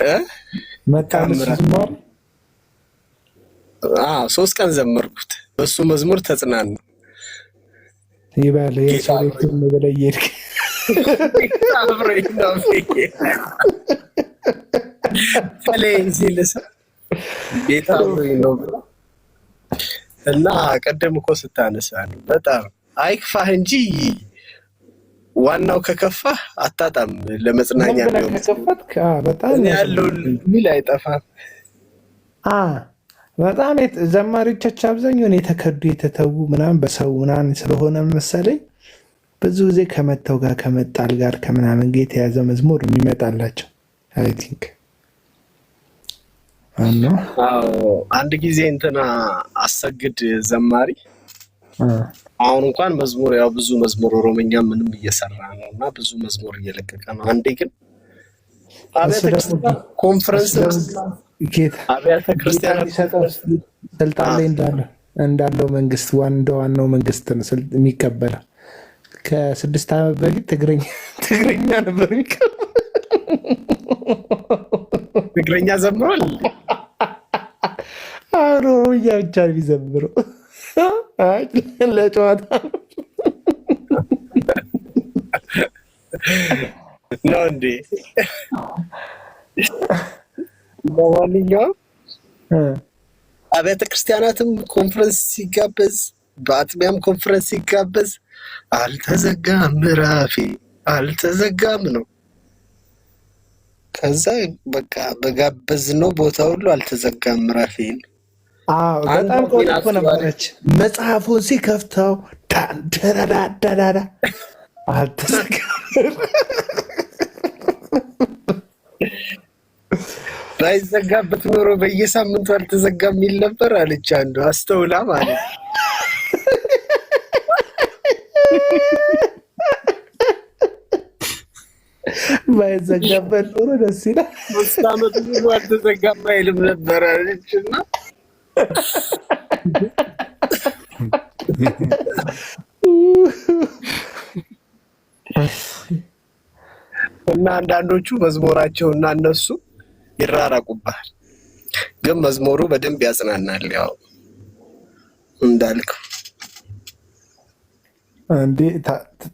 እ መጣልስ ዝማሬ 3 ቀን ዘመርኩት። በሱ መዝሙር ተጽናና ይባል የሰው ቤት በለየድ አብረኝ ነው ሲልስ ጌታ አብረኝ ነው እና ቀደም እኮ ስታነሳል በጣም አይክፋህ እንጂ ዋናው ከከፋህ አታጣም። ለመጽናኛ ነው ከከፈትክ በጣም ያለው ሚል አይጠፋም። በጣም ዘማሪዎቻችን አብዛኛውን የተከዱ የተተዉ ምናምን በሰው ምናምን ስለሆነ መሰለኝ ብዙ ጊዜ ከመተው ጋር ከመጣል ጋር ከምናምን ጋር የተያዘ መዝሙር የሚመጣላቸው አይ ቲንክ አንድ ጊዜ እንትና አሰግድ ዘማሪ አሁን እንኳን መዝሙር ያው ብዙ መዝሙር ኦሮሞኛ ምንም እየሰራ ነው እና ብዙ መዝሙር እየለቀቀ ነው። አንዴ ግን አብያተ ክርስቲያናት ስልጣን ላይ እንዳለው መንግስት ዋናው መንግስት ነው የሚቀበለው። ከ6 ዓመት በፊት ትግረኛ ነበር የሚቀበለው። ትግረኛ ዘምሯል። ኦሮሞኛ ብቻ ነው የሚዘምረው ለጨዋታ ነው እንዴ? ለማንኛውም አብያተ ክርስቲያናትም ኮንፈረንስ ሲጋበዝ በአጥቢያም ኮንፈረንስ ሲጋበዝ አልተዘጋም ምዕራፌ አልተዘጋም ነው። ከዛ በቃ በጋበዝነው ቦታ ሁሉ አልተዘጋም ምዕራፌ። በጣም ቆንጆ ነበረች። መጽሐፉን ሲከፍተው ዳንደራዳዳዳ አልተዘጋም ባይዘጋበት ኖሮ በየሳምንቱ አልተዘጋም የሚል ነበር አለች አንዱ አስተውላ ማለት ነው። ባይዘጋበት ኖሮ ደስ ይላል። 3 ዓመት ሙሉ አልተዘጋም አይልም ነበር አለችና እና አንዳንዶቹ መዝሙራቸው እና እነሱ ይራራቁባል፣ ግን መዝሙሩ በደንብ ያጽናናል። ያው እንዳልከው እንዴ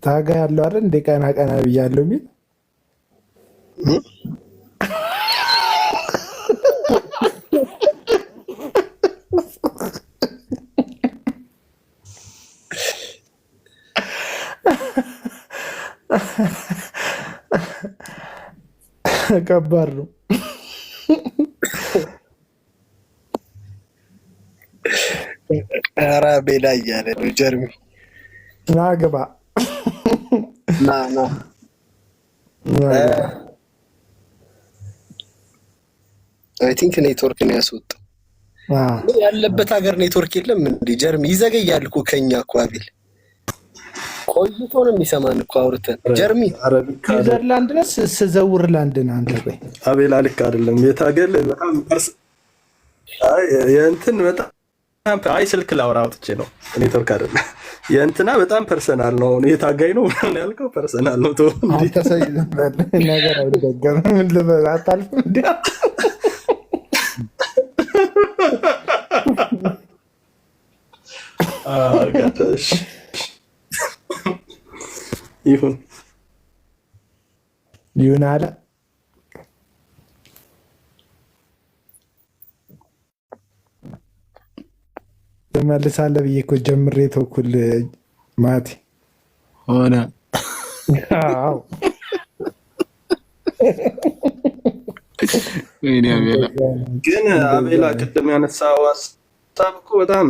ታጋ ያለው አይደል እንደ ቀና ቀና ብያለሁ የሚል ከባድ ነው። ኧረ ቤላ እያለ ነው ጀርሚ ና ግባ ና አይ ቲንክ ኔትወርክ ነው ያስወጣው። ያለበት ሀገር ኔትወርክ የለም እንዴ ጀርሚ? ይዘገያል እኮ ከኛ እኮ አቤል ቆይቶ ነው የሚሰማን እኮ አውርተን። ጀርሚ ኔዘርላንድ ነስ ስዘውርላንድ ነው አንተ። ቆይ አቤል ልክ አይደለም። የታገል በጣም የእንትን በጣም ስልክ ላውራ አውጥቼ ነው ኔትወርክ አይደለም። የእንትና በጣም ፐርሰናል ነው። የታጋይ ነው ምናምን ያልከው ፐርሰናል ነው። ተው ነገር አይደገም። ምን ልበል አታልፍም እንዴ? ጋታሽ ይሁን አለ። ትመልሳለህ ብዬ እኮ ጀምሬ ተውኩል ማቲ ሆነ። ግን አቤላ ቅድም ያነሳው ሀሳብ እኮ በጣም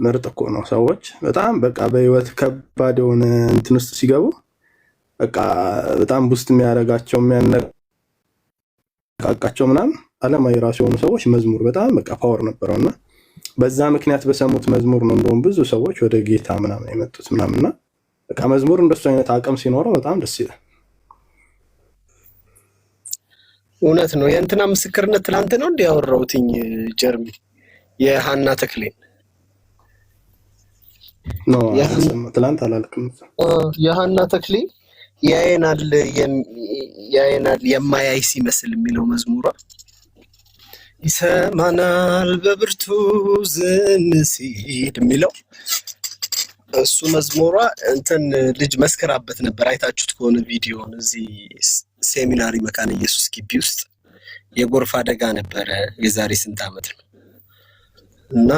ምርጥ እኮ ነው። ሰዎች በጣም በቃ በህይወት ከባድ የሆነ እንትን ውስጥ ሲገቡ በቃ በጣም ቡስት የሚያደርጋቸው የሚያነቃቃቸው ምናምን አለማዊ ራሱ የሆኑ ሰዎች መዝሙር በጣም በቃ ፓወር ነበረውና በዛ ምክንያት በሰሙት መዝሙር ነው እንደውም ብዙ ሰዎች ወደ ጌታ ምናምን የመጡት ምናምንና በቃ መዝሙር እንደሱ አይነት አቅም ሲኖረው በጣም ደስ ይላል። እውነት ነው። የእንትና ምስክርነት ትላንት ነው እንዲያወራውትኝ ጀርሚ የሃና ተክሌን ነው ትላንት አላልክም? የሃና ተክሌ ያየናል የማያይ ሲመስል የሚለው መዝሙሯ ይሰማናል በብርቱ ዝም ሲል የሚለው እሱ መዝሙሯ እንትን ልጅ መስከራበት ነበር። አይታችሁት ከሆነ ቪዲዮን እዚህ ሴሚናሪ መካነ ኢየሱስ ግቢ ውስጥ የጎርፍ አደጋ ነበረ የዛሬ ስንት ዓመት ነው እና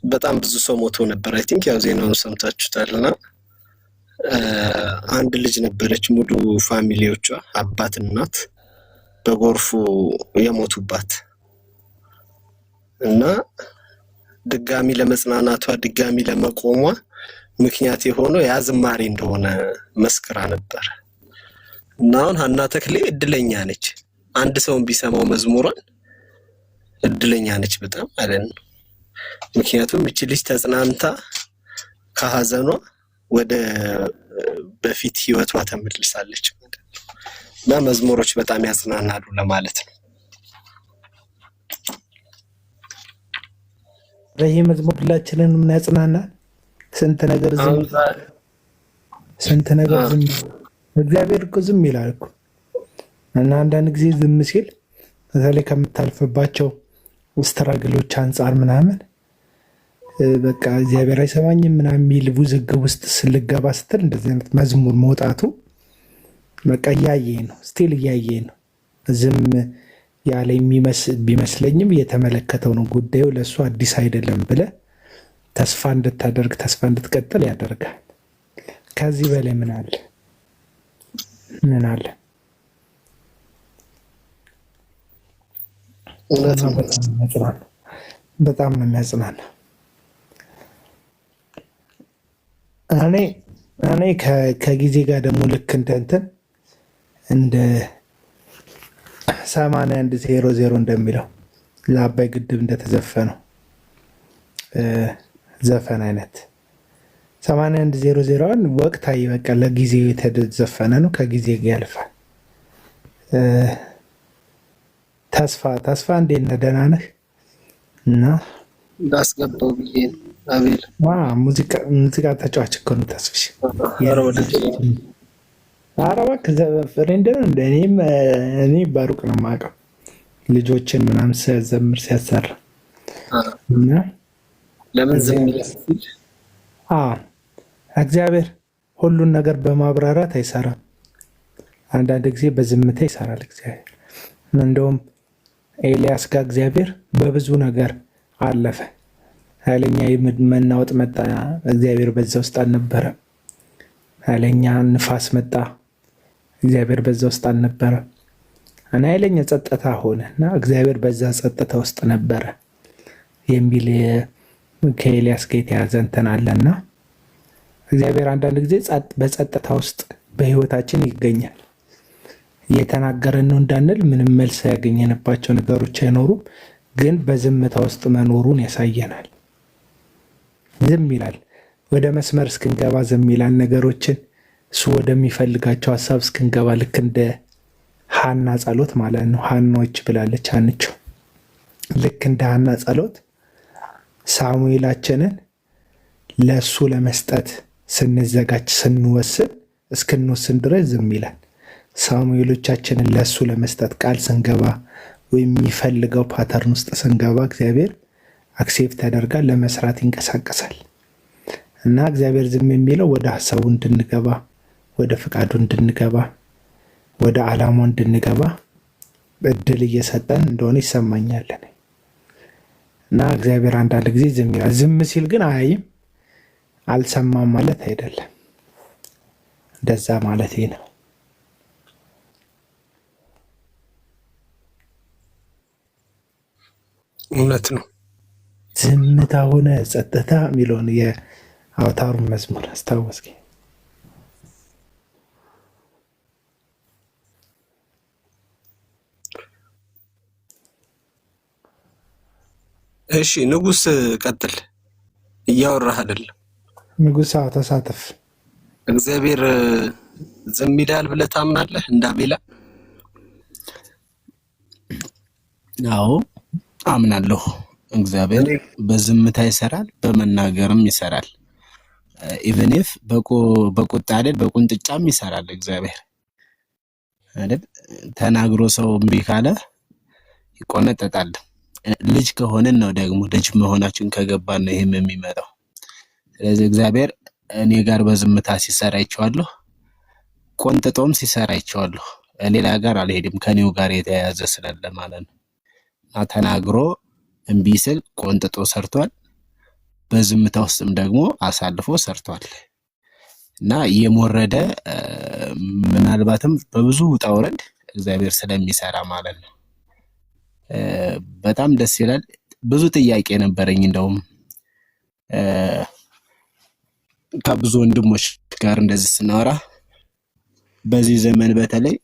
በጣም ብዙ ሰው ሞቶ ነበር። አይ ቲንክ ያው ዜናውን ሰምታችሁታልና አንድ ልጅ ነበረች ሙሉ ፋሚሊዎቿ አባት እናት በጎርፉ የሞቱባት እና ድጋሚ ለመጽናናቷ ድጋሚ ለመቆሟ ምክንያት የሆነው ያ ዝማሬ እንደሆነ መስክራ ነበር። እና አሁን ሀና ተክሌ እድለኛ ነች። አንድ ሰውን ቢሰማው መዝሙሯን እድለኛ ነች በጣም ማለት ነው። ምክንያቱም እቺ ልጅ ተጽናንታ ከሀዘኗ ወደ በፊት ህይወቷ ተመልሳለች ማለት ነው። እና መዝሙሮች በጣም ያጽናናሉ ለማለት ነው። ይሄ መዝሙር ሁላችንን ምን ያጽናናል? ስንት ነገር ዝም እግዚአብሔር እኮ ዝም ይላል እኮ እና አንዳንድ ጊዜ ዝም ሲል በተለይ ከምታልፍባቸው ስትራግሎች አንጻር ምናምን በቃ እግዚአብሔር አይሰማኝም ምናምን የሚል ውዝግብ ውስጥ ስልገባ ስትል እንደዚህ አይነት መዝሙር መውጣቱ በቃ እያየኝ ነው፣ ስቲል እያየኝ ነው። ዝም ያለ ቢመስለኝም እየተመለከተው ነው። ጉዳዩ ለእሱ አዲስ አይደለም ብለህ ተስፋ እንድታደርግ ተስፋ እንድትቀጥል ያደርጋል። ከዚህ በላይ ምን አለ? ምን አለ? በጣም ነው የሚያጽናና። እኔ ከጊዜ ጋር ደግሞ ልክ እንደ 8100 እንደሚለው ለአባይ ግድብ እንደተዘፈነው ዘፈን አይነት 8100 ወቅታዊ በቃ ለጊዜው የተዘፈነ ነው። ከጊዜ ጋር ያልፋል። ተስፋ እንዴት ነህ? ደህና ነህ? እና እንዳስገባው ብዬ ነው። አቤል ሙዚቃ ተጫዋች እኮ ነው ተስፍሽ። ኧረ እባክህ ፍሬንድ ነው እንደ እኔ ባሩቅ ነው የማውቀው ልጆችን ምናምን ሲያዘምር ሲያሰራ እና ለምን ዝም ይላል? እግዚአብሔር ሁሉን ነገር በማብራራት አይሰራም። አንዳንድ ጊዜ በዝምታ ይሰራል እግዚአብሔር። እንደውም ኤልያስ ጋር እግዚአብሔር በብዙ ነገር አለፈ። ኃይለኛ መናወጥ መጣ፣ እግዚአብሔር በዛ ውስጥ አልነበረም። ኃይለኛ ንፋስ መጣ፣ እግዚአብሔር በዛ ውስጥ አልነበረም። እና ኃይለኛ ጸጥታ ሆነ እና እግዚአብሔር በዛ ጸጥታ ውስጥ ነበረ የሚል ከኤልያስ ጋር የተያዘ እንትን አለና እግዚአብሔር አንዳንድ ጊዜ በጸጥታ ውስጥ በህይወታችን ይገኛል። እየተናገረን ነው እንዳንል ምንም መልስ ያገኘንባቸው ነገሮች አይኖሩም፣ ግን በዝምታ ውስጥ መኖሩን ያሳየናል። ዝም ይላል። ወደ መስመር እስክንገባ ዝም ይላል። ነገሮችን እሱ ወደሚፈልጋቸው ሀሳብ እስክንገባ ልክ እንደ ሀና ጸሎት ማለት ነው። ሀኖች ብላለች አንቸው። ልክ እንደ ሀና ጸሎት ሳሙኤላችንን ለእሱ ለመስጠት ስንዘጋጅ ስንወስን እስክንወስን ድረስ ዝም ይላል። ሳሙኤሎቻችንን ለእሱ ለመስጠት ቃል ስንገባ ወይም የሚፈልገው ፓተርን ውስጥ ስንገባ እግዚአብሔር አክሴፕት ያደርጋል፣ ለመስራት ይንቀሳቀሳል። እና እግዚአብሔር ዝም የሚለው ወደ ሀሳቡ እንድንገባ፣ ወደ ፍቃዱ እንድንገባ፣ ወደ ዓላማው እንድንገባ እድል እየሰጠን እንደሆነ ይሰማኛል። እና እግዚአብሔር አንዳንድ ጊዜ ዝም ይላል። ዝም ሲል ግን አያይም፣ አልሰማም ማለት አይደለም። እንደዛ ማለት ነው። እውነት ነው። ዝምታ ሆነ ጸጥታ የሚለውን የአውታሩን መዝሙር አስታወስኪ? እሺ ንጉስ ቀጥል። እያወራህ አይደለም ንጉስ? ተሳተፍ። እግዚአብሔር ዝም ይላል ብለህ ታምናለህ? እንዳቤላ? አዎ አምናለሁ። እግዚአብሔር በዝምታ ይሰራል፣ በመናገርም ይሰራል። ኢቭን ኢፍ በቁጣ አይደል በቁንጥጫም ይሰራል እግዚአብሔር አይደል። ተናግሮ ሰው እምቢ ካለ ይቆነጠጣል። ልጅ ከሆነን ነው ደግሞ ልጅ መሆናችን ከገባን ነው ይሄም የሚመጣው። ስለዚህ እግዚአብሔር እኔ ጋር በዝምታ ሲሰራ አይቼዋለሁ፣ ቆንጥጦም ሲሰራ አይቼዋለሁ። ሌላ ጋር አልሄድም ከኔው ጋር የተያያዘ ስለለ ማለት ነው። ተናግሮ እምቢ ስል ቆንጥጦ ሰርቷል፣ በዝምታ ውስጥም ደግሞ አሳልፎ ሰርቷል። እና የሞረደ ምናልባትም በብዙ ውጣ ውረድ እግዚአብሔር ስለሚሰራ ማለት ነው። በጣም ደስ ይላል። ብዙ ጥያቄ ነበረኝ እንደውም ከብዙ ወንድሞች ጋር እንደዚህ ስናወራ በዚህ ዘመን በተለይ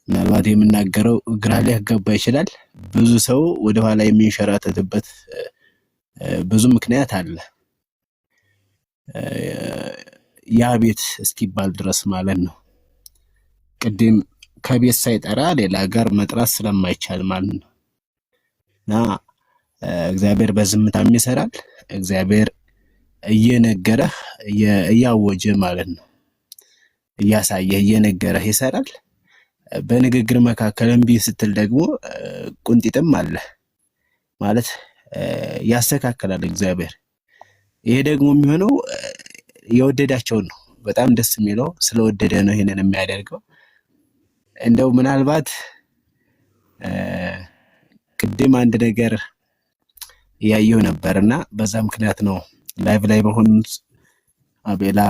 ምናልባት የምናገረው ግራ ሊያጋባ ይችላል። ብዙ ሰው ወደ ኋላ የሚንሸራተትበት ብዙ ምክንያት አለ። ያ ቤት እስኪባል ድረስ ማለት ነው። ቅድም ከቤት ሳይጠራ ሌላ ጋር መጥራት ስለማይቻል ማለት ነው። እና እግዚአብሔር በዝምታም ይሰራል። እግዚአብሔር እየነገረህ እያወጀ ማለት ነው፣ እያሳየህ እየነገረህ ይሰራል። በንግግር መካከል እምቢ ስትል ደግሞ ቁንጢጥም አለ ማለት ያስተካክላል እግዚአብሔር። ይሄ ደግሞ የሚሆነው የወደዳቸውን ነው። በጣም ደስ የሚለው ስለወደደ ነው ይሄንን የሚያደርገው። እንደው ምናልባት ቅድም አንድ ነገር ያየው ነበርና በዛ ምክንያት ነው ላይቭ ላይ በሆኑ አቤላ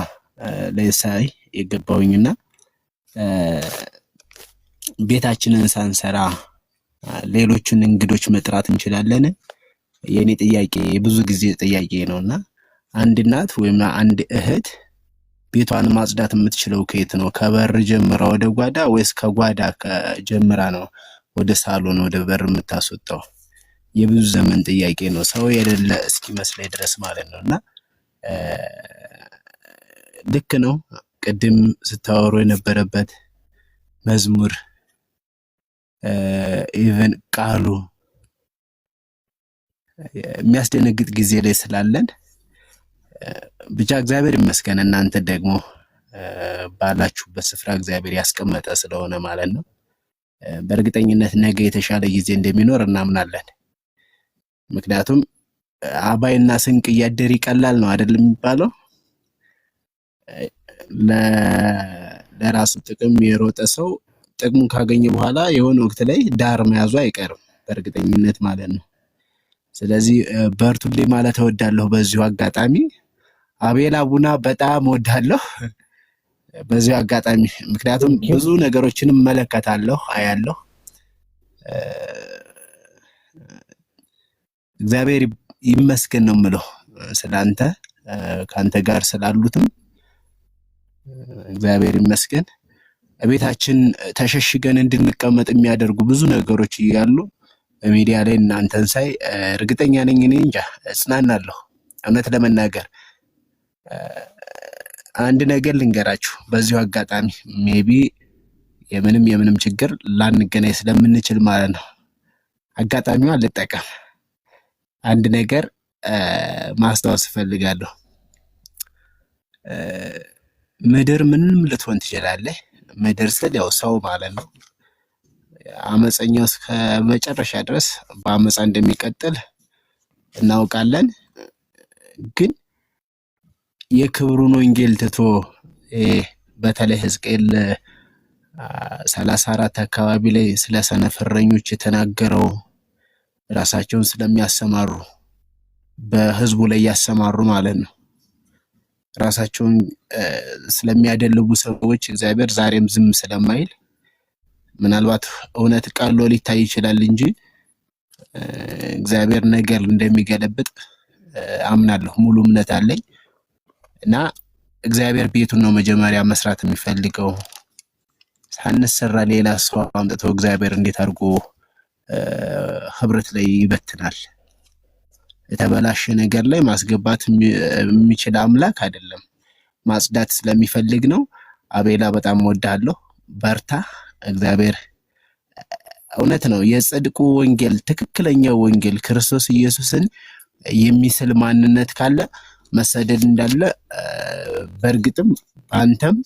ለሳይ የገባውኝና ቤታችንን ሳንሰራ ሌሎችን እንግዶች መጥራት እንችላለን? የኔ ጥያቄ ብዙ ጊዜ ጥያቄ ነውና አንድ እናት ወይም አንድ እህት ቤቷን ማጽዳት የምትችለው ከየት ነው? ከበር ጀምራ ወደ ጓዳ ወይስ ከጓዳ ጀምራ ነው ወደ ሳሎን ወደ በር የምታስወጣው? የብዙ ዘመን ጥያቄ ነው፣ ሰው የሌለ እስኪመስለኝ ድረስ ማለት ነውና ልክ ነው። ቅድም ስታወሩ የነበረበት መዝሙር ኢቭን ቃሉ የሚያስደነግጥ ጊዜ ላይ ስላለን ብቻ እግዚአብሔር ይመስገን። እናንተ ደግሞ ባላችሁበት ስፍራ እግዚአብሔር ያስቀመጠ ስለሆነ ማለት ነው። በእርግጠኝነት ነገ የተሻለ ጊዜ እንደሚኖር እናምናለን። ምክንያቱም አባይና ስንቅ እያደር ይቀላል ነው አይደለም የሚባለው። ለራሱ ጥቅም የሮጠ ሰው ጥቅሙን ካገኘ በኋላ የሆነ ወቅት ላይ ዳር መያዙ አይቀርም በእርግጠኝነት ማለት ነው። ስለዚህ በርቱልኝ ማለት እወዳለሁ በዚሁ አጋጣሚ። አቤላ ቡና በጣም እወዳለሁ በዚሁ አጋጣሚ፣ ምክንያቱም ብዙ ነገሮችን እመለከታለሁ አያለሁ። እግዚአብሔር ይመስገን ነው የምለው ስላንተ ካንተ ጋር ስላሉትም እግዚአብሔር ይመስገን። ቤታችን ተሸሽገን እንድንቀመጥ የሚያደርጉ ብዙ ነገሮች እያሉ በሚዲያ ላይ እናንተን ሳይ እርግጠኛ ነኝ እኔ እንጃ እጽናናለሁ። እውነት ለመናገር አንድ ነገር ልንገራችሁ በዚሁ አጋጣሚ ሜቢ የምንም ችግር ላንገናኝ ስለምንችል ማለት ነው አጋጣሚውን ልጠቀም። አንድ ነገር ማስታወስ እፈልጋለሁ። ምድር ምንም ልትሆን ትችላለች። ምድር ስል ያው ሰው ማለት ነው። አመፀኛው እስከ መጨረሻ ድረስ በአመፃ እንደሚቀጥል እናውቃለን። ግን የክብሩን ወንጌል ትቶ በተለይ ሕዝቅኤል 34 አካባቢ ላይ ስለ ሰነፍ እረኞች የተናገረው ራሳቸውን ስለሚያሰማሩ በህዝቡ ላይ ያሰማሩ ማለት ነው። ራሳቸውን ስለሚያደልቡ ሰዎች እግዚአብሔር ዛሬም ዝም ስለማይል ምናልባት እውነት ቃሎ ሊታይ ይችላል እንጂ እግዚአብሔር ነገር እንደሚገለብጥ አምናለሁ፣ ሙሉ እምነት አለኝ። እና እግዚአብሔር ቤቱን ነው መጀመሪያ መስራት የሚፈልገው። ሳንሰራ ሌላ ሰው አምጥቶ እግዚአብሔር እንዴት አድርጎ ህብረት ላይ ይበትናል? የተበላሸ ነገር ላይ ማስገባት የሚችል አምላክ አይደለም። ማጽዳት ስለሚፈልግ ነው። አቤላ በጣም እወድሃለሁ፣ በርታ። እግዚአብሔር እውነት ነው። የጽድቁ ወንጌል ትክክለኛው ወንጌል ክርስቶስ ኢየሱስን የሚስል ማንነት ካለ መሰደድ እንዳለ በእርግጥም አንተም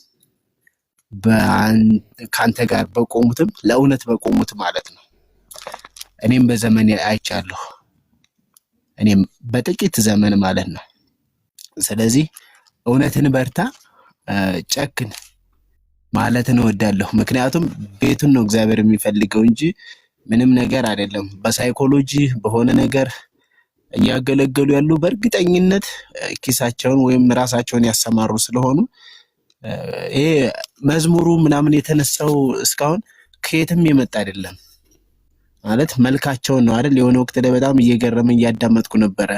ከአንተ ጋር በቆሙትም ለእውነት በቆሙት ማለት ነው። እኔም በዘመን አይቻለሁ፣ እኔም በጥቂት ዘመን ማለት ነው። ስለዚህ እውነትን በርታ፣ ጨክን ማለትን እወዳለሁ። ምክንያቱም ቤቱን ነው እግዚአብሔር የሚፈልገው እንጂ ምንም ነገር አይደለም። በሳይኮሎጂ በሆነ ነገር እያገለገሉ ያሉ በእርግጠኝነት ኪሳቸውን ወይም ራሳቸውን ያሰማሩ ስለሆኑ ይሄ መዝሙሩ ምናምን የተነሳው እስካሁን ከየትም የመጣ አይደለም ማለት መልካቸውን ነው አይደል? የሆነ ወቅት ላይ በጣም እየገረመኝ እያዳመጥኩ ነበረ።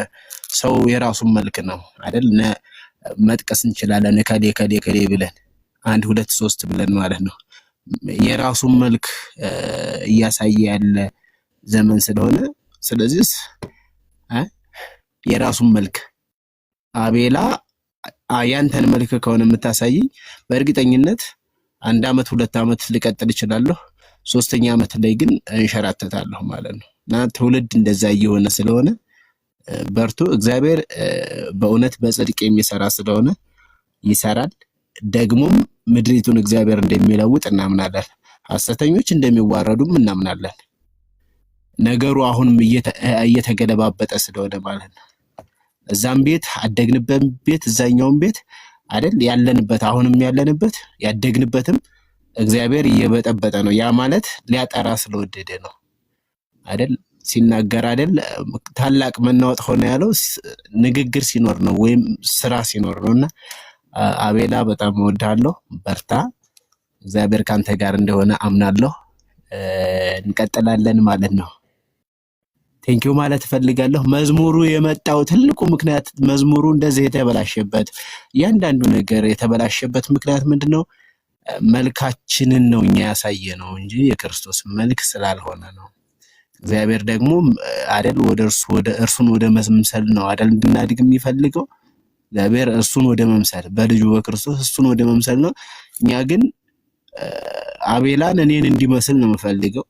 ሰው የራሱን መልክ ነው አይደል? መጥቀስ እንችላለን ከሌ ከሌ ከሌ ብለን 1 2 3 ብለን ማለት ነው። የራሱን መልክ እያሳየ ያለ ዘመን ስለሆነ ስለዚህ የራሱን መልክ አቤላ ያንተን መልክ ከሆነ የምታሳየኝ በእርግጠኝነት 1 አመት 2 አመት ልቀጥል እችላለሁ። 3ኛ አመት ላይ ግን እንሸራተታለሁ ማለት ነው። እና ትውልድ እንደዛ እየሆነ ስለሆነ በርቱ። እግዚአብሔር በእውነት በጽድቅ የሚሰራ ስለሆነ ይሰራል። ደግሞም ምድሪቱን እግዚአብሔር እንደሚለውጥ እናምናለን። ሐሰተኞች እንደሚዋረዱም እናምናለን። ነገሩ አሁንም እየተገለባበጠ ስለሆነ ማለት ነው። እዛም ቤት አደግንበት ቤት እዛኛውም ቤት አይደል ያለንበት፣ አሁንም ያለንበት ያደግንበትም እግዚአብሔር እየበጠበጠ ነው። ያ ማለት ሊያጠራ ስለወደደ ነው አይደል? ሲናገር አይደል ታላቅ መናወጥ ሆነ ያለው ንግግር ሲኖር ነው ወይም ስራ ሲኖር ነውና አቤላ በጣም እወድሃለሁ፣ በርታ። እግዚአብሔር ካንተ ጋር እንደሆነ አምናለሁ። እንቀጥላለን ማለት ነው። ቴንኪው ማለት ፈልጋለሁ። መዝሙሩ የመጣው ትልቁ ምክንያት መዝሙሩ እንደዚህ የተበላሸበት እያንዳንዱ ነገር የተበላሸበት ምክንያት ምንድነው? መልካችንን ነው እኛ ያሳየነው እንጂ የክርስቶስ መልክ ስላልሆነ ነው። እግዚአብሔር ደግሞ አይደል ወደ እርሱን ወደ መምሰል ነው አይደል እንድናድግ የሚፈልገው። እግዚአብሔር እርሱን ወደ መምሰል በልጁ በክርስቶስ እርሱን ወደ መምሰል ነው። እኛ ግን አቤላን እኔን እንዲመስል ነው የምፈልገው።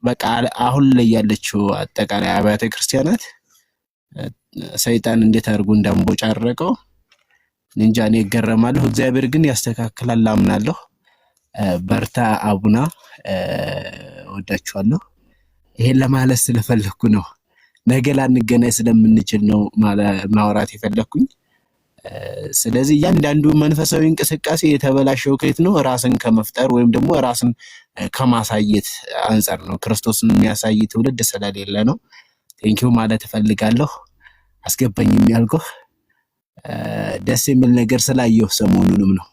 በቃ አሁን ላይ ያለችው አጠቃላይ አብያተ ክርስቲያናት ሰይጣን እንዴት አድርጎ እንዳንቦጫረቀው እንጃ እኔ እገረማለሁ። እግዚአብሔር ግን ያስተካክላል አምናለሁ። በርታ አቡና፣ ወዳችኋለሁ። ይሄን ለማለት ስለፈለኩ ነው። ነገ ላንገናኝ ስለምንችል ነው ማውራት የፈለኩኝ። ስለዚህ እያንዳንዱ መንፈሳዊ እንቅስቃሴ የተበላሸው ከየት ነው? ራስን ከመፍጠር ወይም ደግሞ ራስን ከማሳየት አንፃር ነው። ክርስቶስን የሚያሳይ ትውልድ ስለሌለ ነው። ቴንኪው ማለት እፈልጋለሁ። አስገባኝም ያልኩህ ደስ የሚል ነገር ስላየሁ ሰሞኑንም ነው።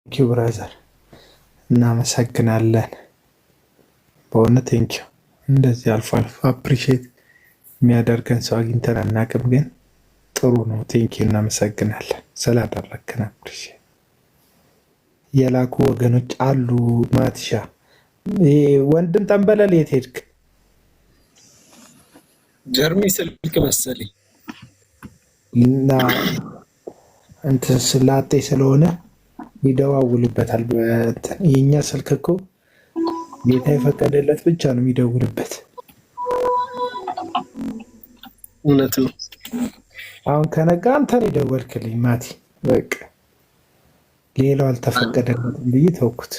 ቴንኪው ብራዘር፣ እናመሰግናለን በእውነት ቴንኪው። እንደዚህ አልፎ አልፎ አፕሪሼት የሚያደርገን ሰው አግኝተን አናውቅም፣ ግን ጥሩ ነው። ቴንኪው፣ እናመሰግናለን ስላደረግከን አፕሪሼት። የላኩ ወገኖች አሉ። ማትሻ ወንድም ጠንበለል የት ሄድክ? ጀርሚ ስልክ መሰለኝ እና እንትን ስላጤ ስለሆነ ይደዋውልበታል። የኛ ስልክ እኮ ጌታ የፈቀደለት ብቻ ነው የሚደውልበት። እውነት ነው። አሁን ከነጋ አንተን የደወልክልኝ ማቲ፣ በቃ ሌላው አልተፈቀደለትም ብዬ ተውኩት።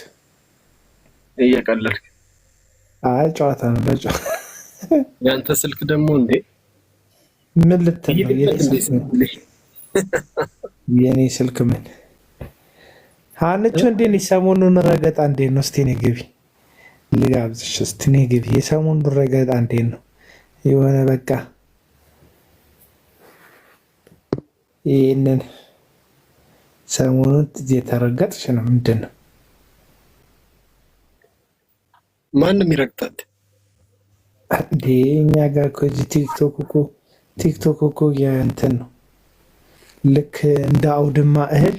እየቀለድክ? አይ ጨዋታ ነው ለጨዋታ። ያንተ ስልክ ደግሞ እንዴ ምን ልትል ነው? የኔ ስልክ ምን አንቺ እንዴ ነው? ሰሞኑን ረገጣ እንዴ ነው? እስቲ ነይ ግቢ ልጋብዝሽ። እስቲ ነይ ግቢ። የሰሞኑን ረገጣ እንዴ ነው? የሆነ በቃ ይሄንን ሰሞኑን የተረገጥሽ ነው። ምንድን ነው? ማንም ይረግጣት እንዴ? እኛ ጋር እኮ እዚህ ቲክቶክ እኮ የእንትን ነው። ልክ እንደ አውድማ እህል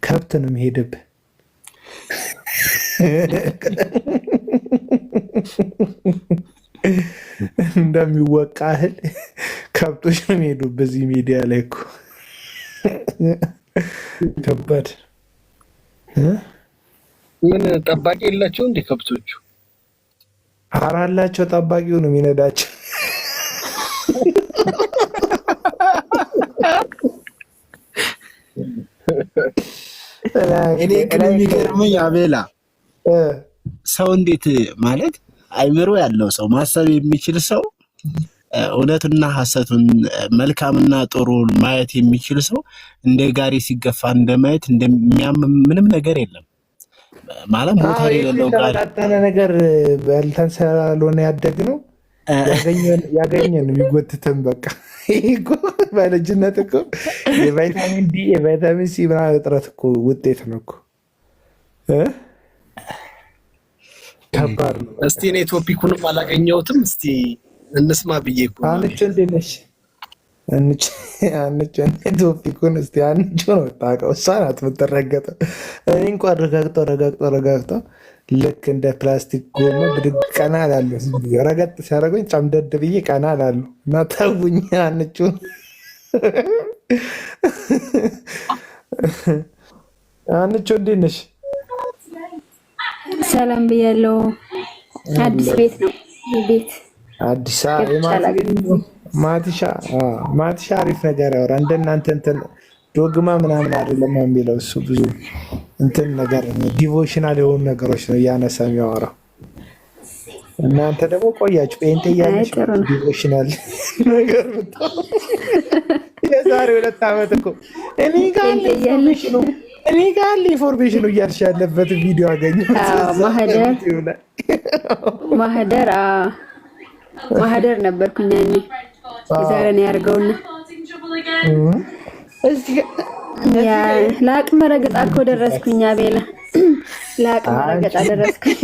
ከብት ነው የሚሄድብህ። እንደሚወቃ እህል ከብቶች ነው የሚሄዱት በዚህ ሚዲያ ላይ እኮ። ከባድ ምን ጠባቂ የላቸው እንዴ ከብቶቹ? ኧረ አላቸው። ጠባቂው ነው የሚነዳቸው። እኔ ግን የሚገርመኝ አቤላ ሰው እንዴት ማለት አይምሮ ያለው ሰው ማሰብ የሚችል ሰው እውነትና ሐሰቱን መልካምና ጥሩን ማየት የሚችል ሰው እንደ ጋሪ ሲገፋ እንደማየት እንደሚያምም ምንም ነገር የለም። ማለት ሞተር የሌለው ጋሪ ተጣጣነ ነገር በልተን ስላልሆነ ያደግነው ያገኘን የሚጎትተን በቃ ይሄ በልጅነት እኮ የቫይታሚን ዲ የቫይታሚን ሲ ምናምን እጥረት እኮ ውጤት ነው እኮ። ከባድ ነው። እስቲ እኔ ቶፒኩንም አላገኘሁትም። እስቲ እንስማ ብዬ እኮ አንቺ እንዴት ነሽ? አንቺ ቶፒኩን እስቲ አንቺ ነው የምታውቀው፣ እሷ ናት የምትረገጠው። እኔ እንኳን ረጋግጠው ልክ እንደ ፕላስቲክ ጎማ ብድግ ቀና እላለሁ። ረገጥ ሲያደርጉኝ ጨምደድ ብዬ ቀና እላለሁ እና ተውኝ። አንቺ እንዴት ነሽ? ሰላም ብያለሁ። አዲስ ቤት ነው ቤት አዲስ ማቲሻ አሪፍ ነገር ያወራ። እንደናንተ እንትን ዶግማ ምናምን አይደለም የሚለው እሱ ብዙ እንትን ነገር ዲቮሽናል የሆኑ ነገሮች ነው እያነሳ የሚያወራው። እናንተ ደግሞ ቆያችሁ ጴንጤ እያለች ዲቮሽናል ነገር የዛሬ 2 ዓመት እኮ እኔ ጋር ኢንፎርሜሽኑ እያልሽ ያለበት ቪዲዮ አገኘ። ማህደር ነበርኩኝ እኔ የዛሬ ነው ያርገውና ለአቅመ ረገጣ እኮ ደረስኩኝ። አቤላ ለአቅመ ረገጣ ደረስኩኝ።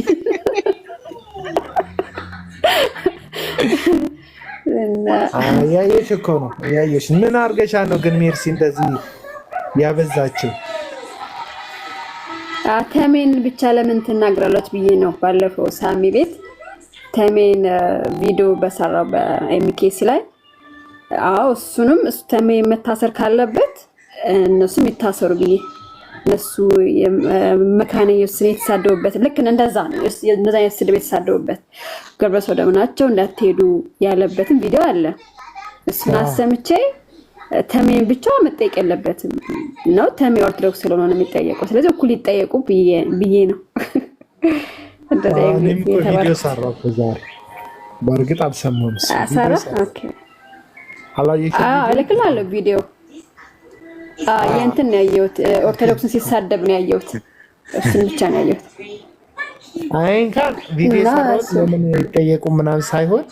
ያየሽ እኮ ነው ያየሽ። ምን አርገሻ ነው ግን ሜርሲ እንደዚህ ያበዛችው? ተሜን ብቻ ለምን ትናገራለች ብዬ ነው። ባለፈው ሳሚ ቤት ተሜን ቪዲዮ በሰራው በኤምኬሲ ላይ እሱንም ተሜ መታሰር ካለበት እነሱም ይታሰሩ ብዬ እነሱ መካነ ኢየሱስን የተሳደቡበት ልክ እንደዛ ነው። እንደዛ አይነት ስድብ የተሳደቡበት ግብረ ሰዶም ናቸው እንዳትሄዱ ያለበትን ቪዲዮ አለ። እሱን አሰምቼ ተሜን ብቻ መጠየቅ የለበትም ነው። ተሜ ኦርቶዶክስ ስለሆነ ነው የሚጠየቀው። ስለዚህ እኩል ይጠየቁ ብዬ ነው። እንደዛ ቪዲዮ ሰራው ዛሬ። በእርግጥ አልሰማሁም። ሰራ ኦኬ እልክልሃለሁ ቪዲዮ። የእንትን ነው ያየሁት፣ ኦርቶዶክስን ሲሳደብ ነው ያየሁት። እሱን ብቻ ነው ያየሁት። እንኳን ቪዲዮ ሰራው ለምን ይጠየቁ ምናምን ሳይሆን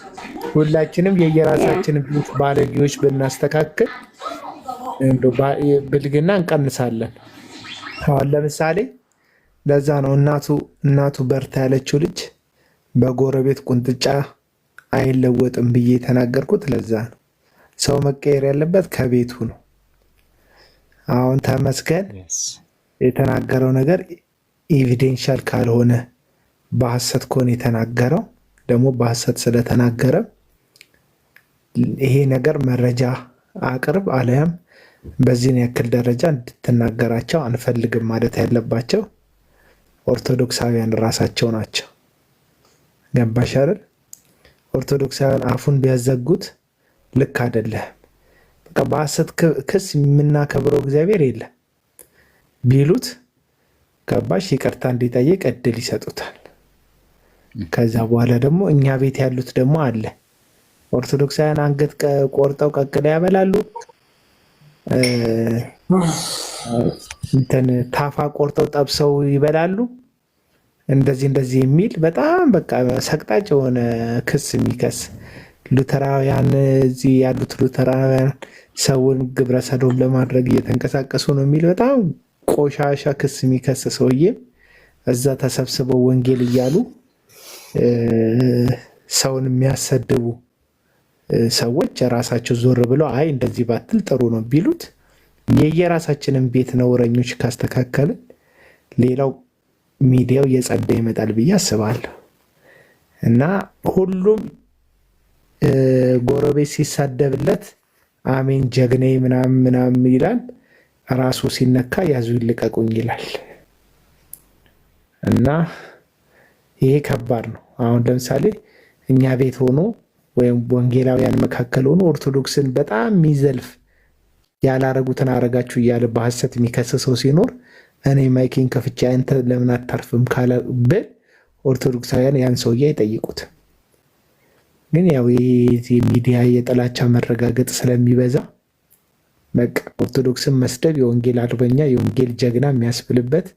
ሁላችንም የየራሳችንን ባለጌዎች ብናስተካክል ብልግና እንቀንሳለን። አሁን ለምሳሌ ለዛ ነው እናቱ በርታ ያለችው ልጅ በጎረቤት ቁንጥጫ አይለወጥም ብዬ የተናገርኩት ለዛ ነው። ሰው መቀየር ያለበት ከቤቱ ነው። አሁን ተመስገን የተናገረው ነገር ኤቪደንሻል ካልሆነ በሐሰት ከሆነ የተናገረው ደግሞ በሐሰት ስለተናገረ ይሄ ነገር መረጃ አቅርብ አለያም በዚህን ያክል ደረጃ እንድትናገራቸው አንፈልግም ማለት ያለባቸው ኦርቶዶክሳውያን ራሳቸው ናቸው። ገባሽ አይደል? ኦርቶዶክሳውያን አፉን ቢያዘጉት ልክ አይደለም። በቃ በሐሰት ክስ የምናከብረው እግዚአብሔር የለም ቢሉት ገባሽ ይቅርታ እንዲጠይቅ እድል ይሰጡታል። ከዛ በኋላ ደግሞ እኛ ቤት ያሉት ደግሞ አለ ኦርቶዶክሳውያን አንገት ቆርጠው ቀቅለው ያበላሉ። እንትን ታፋ ቆርጠው ጠብሰው ይበላሉ። እንደዚህ የሚል በጣም በቃ ሰቅጣጭ የሆነ ክስ የሚከስ ሉተራውያን እዚህ ያሉት ሉተራውያን ሰውን ግብረ ሰዶም ለማድረግ እየተንቀሳቀሱ ነው የሚል በጣም ቆሻሻ ክስ የሚከስ ሰውዬ እዛ ተሰብስበው ወንጌል እያሉ ሰውን የሚያሰድቡ ሰዎች ራሳቸው ዞር ብለው አይ እንደዚህ ባትል ጥሩ ነው ቢሉት የየራሳችንን ቤት ነውረኞች ካስተካከልን ሌላው ሚዲያው እየጸዳ ይመጣል ብዬ አስባለሁ። እና ሁሉም ጎረቤት ሲሳደብለት አሜን ጀግኔ ምናምን ይላል። ራሱ ሲነካ ያዙ ይልቀቁኝ ይላል። እና ይሄ ከባድ ነው። አሁን ለምሳሌ እኛ ቤት ሆኖ ወይም ወንጌላውያን መካከል ሆኖ ኦርቶዶክስን በጣም የሚዘልፍ ያላረጉትን አረጋችሁ እያለ በሐሰት የሚከሰሰው ሲኖር እኔ ማይኬን ከፍቼ አንተ ለምን አታርፍም ካለ ብል ኦርቶዶክሳውያን ያን ሰውዬ አይጠይቁት። ግን ያው የዚህ ሚዲያ የጥላቻ መረጋገጥ ስለሚበዛ በቃ ኦርቶዶክስን መስደብ የወንጌል አርበኛ የወንጌል ጀግና የሚያስብልበት፣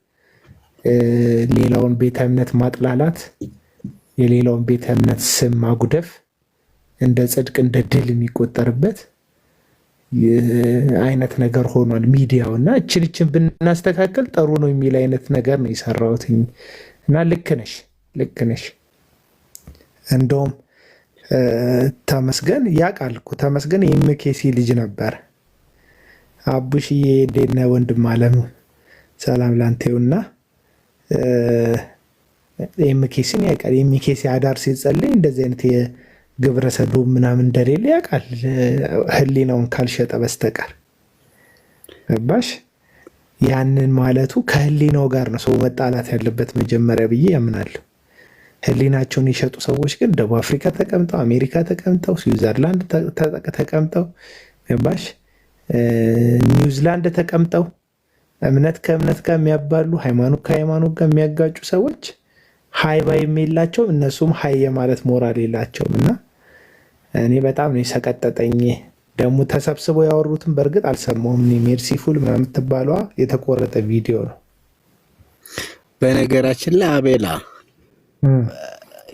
ሌላውን ቤተ እምነት ማጥላላት፣ የሌላውን ቤተ እምነት ስም ማጉደፍ እንደ ጽድቅ እንደ ድል የሚቆጠርበት አይነት ነገር ሆኗል ሚዲያው። እና እችን ብናስተካከል ጥሩ ነው የሚል አይነት ነገር ነው የሰራሁት። እና ልክ ነሽ። እንደውም ተመስገን ያውቃል እኮ ተመስገን የኤምኬሲ ልጅ ነበር። አቡሽዬ እንዴት ነህ ወንድም አለም? ሰላም ላንቴውና ኤምኬሲን ያውቃል። ኤምኬሲ አዳር ሲጸልይ እንደዚህ አይነት የግብረ ሰዶም ምናምን እንደሌለ ያውቃል፣ ህሊናውን ካልሸጠ በስተቀር ባሽ ያንን ማለቱ ከህሊናው ጋር ነው ሰው መጣላት ያለበት መጀመሪያ ብዬ ያምናለሁ። ህሊናቸውን የሸጡ ሰዎች ግን ደቡብ አፍሪካ ተቀምጠው፣ አሜሪካ ተቀምጠው፣ ስዊዘርላንድ ተቀምጠው፣ ባሽ ኒውዚላንድ ተቀምጠው እምነት ከእምነት ጋር የሚያባሉ ሃይማኖት ከሃይማኖት ጋር የሚያጋጩ ሰዎች ሀይ ባይ የላቸውም። እነሱም ሀይ የማለት ሞራል የላቸውም። እና እኔ በጣም ነው የሰቀጠጠኝ። ደግሞ ተሰብስበው ያወሩትን በእርግጥ አልሰማሁም። ሜርሲፉል ምናምን የምትባለዋ የተቆረጠ ቪዲዮ ነው። በነገራችን ላይ አቤላ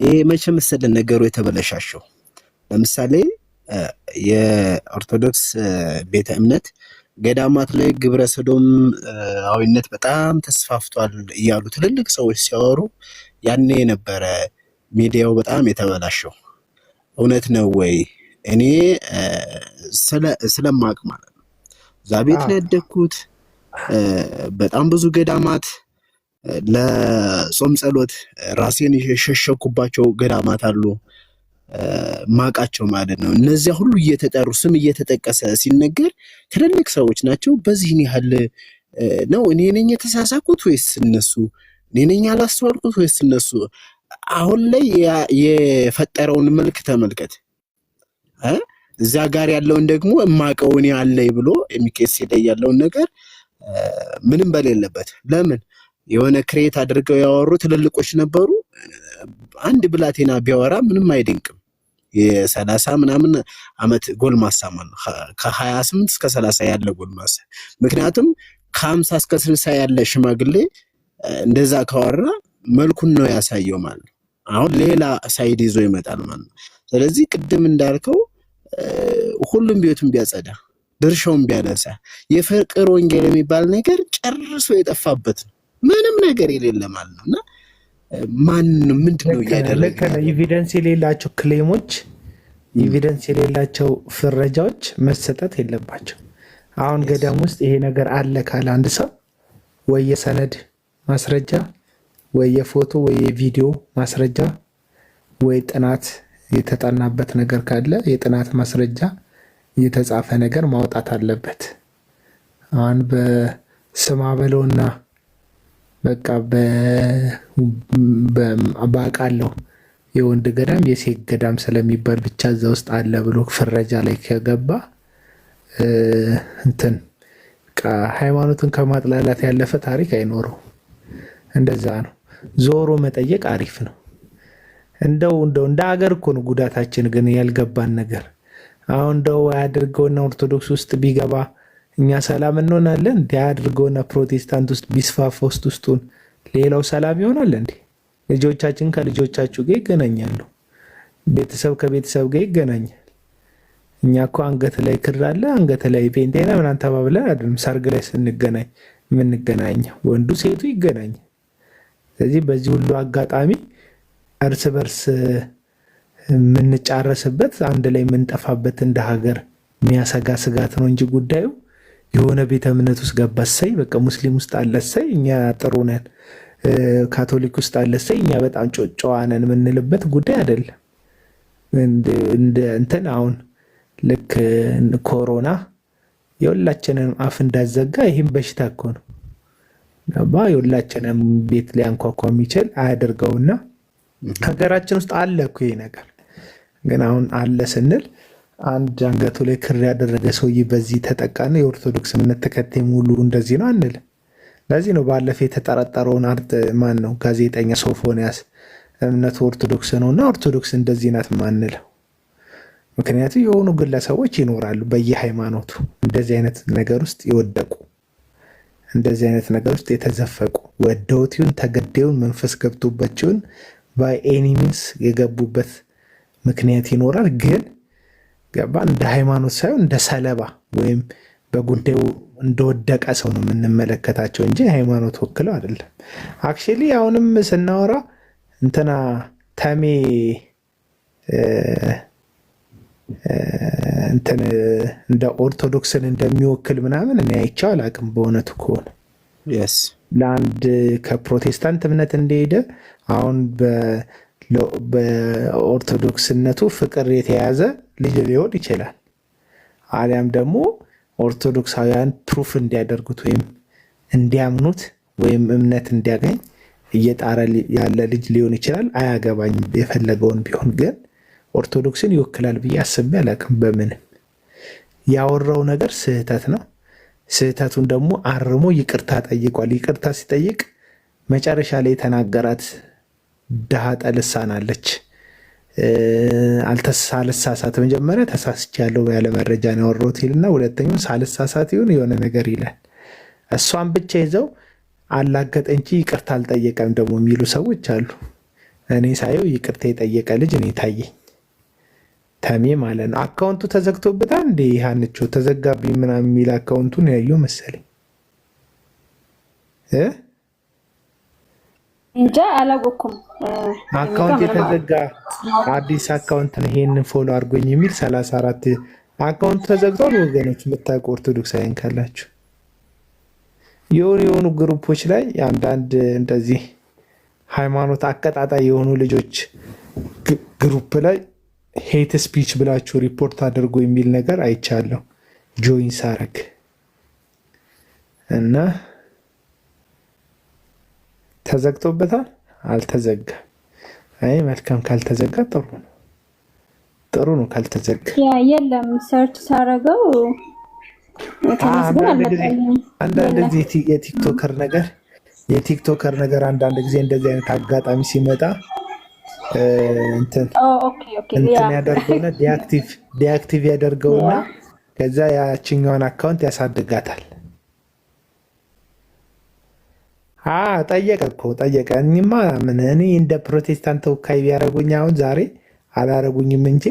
ይሄ መቼ መሰለህ ነገሩ የተበለሻሸው። ለምሳሌ የኦርቶዶክስ ቤተ እምነት ገዳማት ላይ ግብረ ሰዶማዊነት በጣም ተስፋፍቷል እያሉ ትልልቅ ሰዎች ሲያወሩ ያኔ የነበረ ሚዲያው በጣም የተበላሸው። እውነት ነው ወይ? እኔ ስለማቅ ማለት ነው እዛ ቤት ነው ያደግኩት። በጣም ብዙ ገዳማት ለጾም ጸሎት ራሴን የሸሸኩባቸው ገዳማት አሉ ማቃቸው ማለት ነው። እነዚያ ሁሉ እየተጠሩ ስም እየተጠቀሰ ሲነገር ትልልቅ ሰዎች ናቸው። በዚህን ያህል ነው እኔ ነኝ የተሳሳኩት ወይስ እነሱ? እኔ ነኝ ያላስተዋልኩት ወይስ እነሱ? አሁን ላይ የፈጠረውን መልክ ተመልከት። እዚያ ጋር ያለውን ደግሞ እማቀው እኔ አለኝ ብሎ የሚቄስ ላይ ያለውን ነገር ምንም በሌለበት ለምን የሆነ ክሬት አድርገው ያወሩ ትልልቆች ነበሩ። አንድ ብላቴና ቢያወራ ምንም አይደንቅም። የ30 ምናምን አመት ጎልማሳ ማለት ነው። ከ28 እስከ 30 ያለ ጎልማሳ። ምክንያቱም ከ50 እስከ 60 ያለ ሽማግሌ እንደዛ ካወራ መልኩን ነው ያሳየው ማለት ነው። አሁን ሌላ ሳይድ ይዞ ይመጣል ማለት ነው። ስለዚህ ቅድም እንዳልከው ሁሉም ቤቱን ቢያጸዳ ድርሻውን ቢያነሳ የፍቅር ወንጌል የሚባል ነገር ጨርሶ የጠፋበት ነው። ምንም ነገር የሌለ ማለት ነውና ምንድነው ያደረገ? ኤቪደንስ የሌላቸው ክሌሞች፣ ኤቪደንስ የሌላቸው ፍረጃዎች መሰጠት የለባቸው። አሁን ገዳም ውስጥ ይሄ ነገር አለ ካለ አንድ ሰው ወይ የሰነድ ማስረጃ ወይ የፎቶ ወይ የቪዲዮ ማስረጃ ወይ ጥናት የተጠናበት ነገር ካለ የጥናት ማስረጃ የተጻፈ ነገር ማውጣት አለበት። አሁን በስማ በለውና በቃ በአቃለው የወንድ ገዳም የሴት ገዳም ስለሚባል ብቻ እዛ ውስጥ አለ ብሎ ፍረጃ ላይ ከገባ እንትን ሃይማኖትን ከማጥላላት ያለፈ ታሪክ አይኖረው። እንደዛ ነው። ዞሮ መጠየቅ አሪፍ ነው። እንደው እንደ ሀገር እኮ ነው ጉዳታችን ግን ያልገባን ነገር። አሁን እንደው አያድርገውና ኦርቶዶክስ ውስጥ ቢገባ እኛ ሰላም እንሆናለን። እንዲ አያድርገውና ፕሮቴስታንት ውስጥ ቢስፋፋ ውስጡን ሌላው ሰላም ይሆናል እንዴ? ልጆቻችን ከልጆቻችሁ ጋር ይገናኛሉ። ቤተሰብ ከቤተሰብ ጋር ይገናኛል። እኛ እኮ አንገት ላይ ክር አለ አንገት ላይ ፔንቴና ምናምን ተባብለን አይደለም ሰርግ ላይ ስንገናኝ የምንገናኘው፣ ወንዱ ሴቱ ይገናኛል። ስለዚህ በዚህ ሁሉ አጋጣሚ እርስ በርስ የምንጫረስበት አንድ ላይ የምንጠፋበት እንደ ሀገር የሚያሰጋ ስጋት ነው እንጂ ጉዳዩ የሆነ ቤተ እምነት ውስጥ ገባ እሰይ፣ በቃ ሙስሊም ውስጥ አለ እሰይ እኛ ጥሩ ነን፣ ካቶሊክ ውስጥ አለ እሰይ እኛ በጣም ጨዋ ነን የምንልበት ጉዳይ አይደለም። እንትን አሁን ልክ ኮሮና የሁላችንም አፍ እንዳዘጋ ይህም በሽታ እኮ ነው። የሁላችንም ቤት ሊያንኳኳ የሚችል አያደርገውና ሀገራችን ውስጥ አለ እኮ ይሄ ነገር። ግን አሁን አለ ስንል አንድ አንገቱ ላይ ክር ያደረገ ሰውዬ በዚህ ተጠቃነ የኦርቶዶክስ እምነት ተከታይ ሙሉ እንደዚህ ነው አንልም። ለዚህ ነው ባለፈ የተጠረጠረውን ማን ነው ጋዜጠኛ ሶፎንያስ እምነቱ ኦርቶዶክስ ነው እና ኦርቶዶክስ እንደዚህ ናት ማንለው። ምክንያቱም የሆኑ ግለሰቦች ይኖራሉ በየሃይማኖቱ እንደዚህ አይነት ነገር ውስጥ የወደቁ እንደዚህ አይነት ነገር ውስጥ የተዘፈቁ ወደውቲውን ተገደውን መንፈስ ገብቶባቸውን በኤኒሚንስ የገቡበት ምክንያት ይኖራል። ግን ገባ እንደ ሃይማኖት ሳይሆን እንደ ሰለባ ወይም በጉዳዩ እንደወደቀ ሰው ነው የምንመለከታቸው እንጂ ሃይማኖት ወክለው አይደለም። አክቹዋሊ አሁንም ስናወራ እንትና ተሜ እንትን እንደ ኦርቶዶክስን እንደሚወክል ምናምን እኔ አይቼው አላውቅም። በእውነቱ ከሆነ ለአንድ ከፕሮቴስታንት እምነት እንደሄደ አሁን በኦርቶዶክስነቱ ፍቅር የተያዘ ልጅ ሊሆን ይችላል። አሊያም ደግሞ ኦርቶዶክሳውያን ፕሩፍ እንዲያደርጉት ወይም እንዲያምኑት ወይም እምነት እንዲያገኝ እየጣረ ያለ ልጅ ሊሆን ይችላል። አያገባኝም። የፈለገውን ቢሆን ግን ኦርቶዶክስን ይወክላል ብዬ አስቤ አላውቅም። በምንም ያወራው ነገር ስህተት ነው። ስህተቱን ደግሞ አርሞ ይቅርታ ጠይቋል። ይቅርታ ሲጠይቅ መጨረሻ ላይ የተናገራት ድሃ ጠልሳናለች። ሳልሳሳት መጀመሪያ ተሳስቻለሁ ያለ መረጃ ነው ያወራሁት ይልና ሁለተኛው ሳልሳሳት ይሁን የሆነ ነገር ይላል። እሷን ብቻ ይዘው አላገጠ እንጂ ይቅርታ አልጠየቀም ደግሞ የሚሉ ሰዎች አሉ። እኔ ሳየው ይቅርታ የጠየቀ ልጅ እኔ ታየኝ። ተሜ ማለት ነው። አካውንቱ ተዘግቶበታል እንዴ? ሀንቾ ተዘጋብኝ ምናምን የሚል አካውንቱን ያየው መሰለኝ እንጃ አላወኩም። አካውንት የተዘጋ አዲስ አካውንት ነው። ይሄንን ፎሎ አድርጎኝ የሚል 34 አካውንት ተዘግቷል። ወገኖች የምታውቁ ኦርቶዶክሳውያን ካላችሁ የሆኑ ግሩፖች ላይ አንዳንድ እንደዚህ ሃይማኖት አቀጣጣይ የሆኑ ልጆች ግሩፕ ላይ ሄት ስፒች ብላችሁ ሪፖርት አድርጎ የሚል ነገር አይቻለሁ ጆይን ሳረግ እና ተዘግቶበታል። አልተዘጋም። አይ መልካም ካልተዘጋ ጥሩ ነው ካልተዘጋ። የለም ሰርች ሳረገው አንዳንድ ጊዜ የቲክቶከር ነገር አንዳንድ ጊዜ እንደዚህ አይነት አጋጣሚ ሲመጣ እንትን ያደርገውና ዲአክቲቭ ያደርገውና ከዛ ያችኛዋን አካውንት ያሳድጋታል። ጠየቀ። እኔማ ምን እኔ እንደ ፕሮቴስታንት ተወካይ ቢያደርጉኝ አሁን ዛሬ አላረጉኝም እንጂ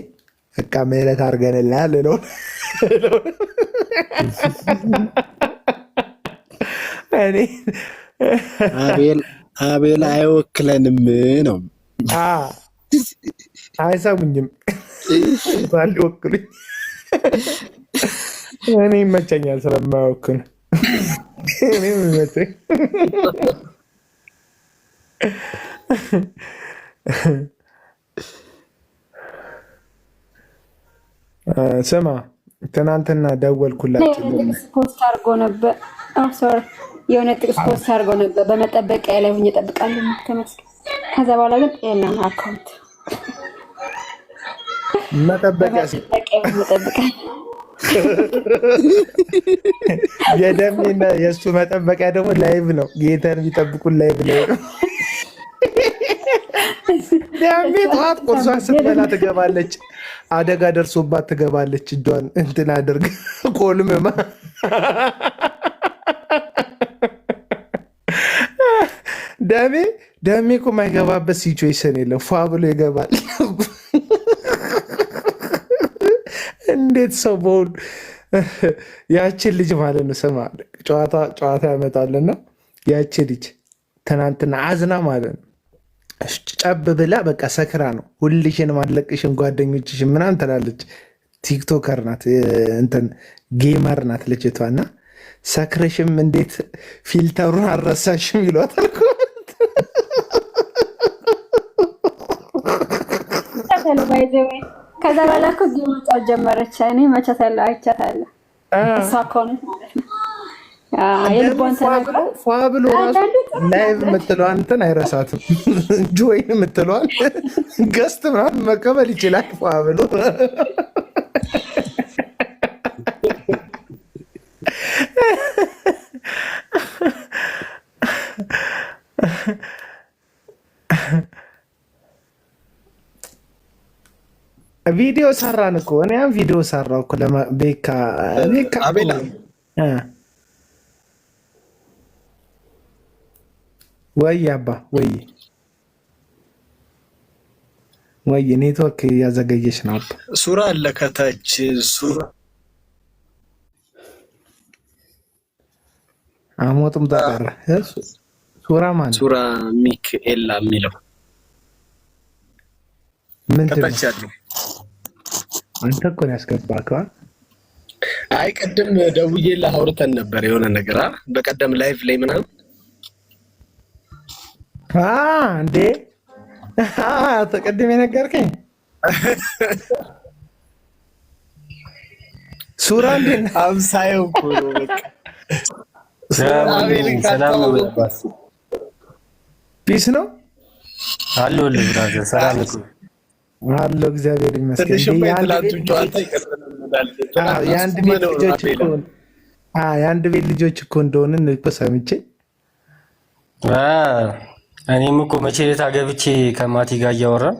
በቃ ምህረት አድርገንልሃል እለው አቤል አይወክለንም ነው። አይሰሙኝም ባልወክሉኝ እኔ ይመቸኛል ስለማይወክሉ ስማ ትናንትና ደወልኩላቸው። የሆነ ጥቅስ ፖስት አድርገው ነበር። በመጠበቂያ ላይ ሆኜ እጠብቃለሁ ተመስገን። ከዛ በኋላ ግን የለም አካውንት መጠበቂያ የደሜና የእሱ መጠበቂያ ደግሞ ላይቭ ነው። ጌታን የሚጠብቁን ላይቭ ነው። ደሜ ጠዋት ቁርሷን ስትበላ ትገባለች። አደጋ ደርሶባት ትገባለች። እጇን እንትን አድርግ ኮልምማ ደሜ እኮ የማይገባበት ሲቹዌሽን የለም። ፏ ብሎ ይገባል። እንዴት ሰው በሁሉ ያችን ልጅ ማለት ነው። ስማ ጨዋታ ያመጣልና ያችን ልጅ ትናንትና አዝና ማለት ነው ጨብ ብላ በቃ ሰክራ ነው ሁልሽን ማለቅሽን ጓደኞችሽን ምናምን ትላለች። ቲክቶከር ናት እንትን ጌመር ናት ልጅቷ እና ሰክረሽም እንዴት ፊልተሩን አልረሳሽም ይሏታል። ከዛ በኋላ እኮ ጌሞጫው ጀመረች። እኔ መቻታለሁ አይቻታለሁ። እሷ ከሆነች ማለት ነው የልቧን ተናግራ ፏ ብሎ ራሱ ላይቭ የምትለዋን እንትን አይረሳትም። ጆይን የምትለዋን ገስት ምናምን መቀበል ይችላል ፏ ብሎ ቪዲዮ ሰራን እኮ እኔም ቪዲዮ ሰራው እኮ ለቤካ አቤላ ወይ አባ ወይ ኔትወርክ እያዘገየች ነው። ሱራ አለ ከታች አሞጥም ተቀረ። ሱራ ማን? ሱራ ሚካኤል የሚለው ምን ከታች ያለው አንተ እኮ ነው ያስገባከው። አይ ቀደም ደውዬልህ አውርተን ነበር የሆነ ነገር በቀደም ላይቭ ላይ ምናምን እንዴ ተቀድሜ ነገርከኝ። ሱራ እንዴ አምሳየው እኮ ነው በቃ ሰላም ፒስ ነው አለሁልህ ብራዘር። ሰላም እኮ አለሁ እግዚአብሔር ይመስገን። የአንድ ቤት ልጆች እኮ እንደሆንን እኮ ሰምቼ እኔም እኮ መቼ ዕለት አገብቼ ከማቲ ጋር እያወራን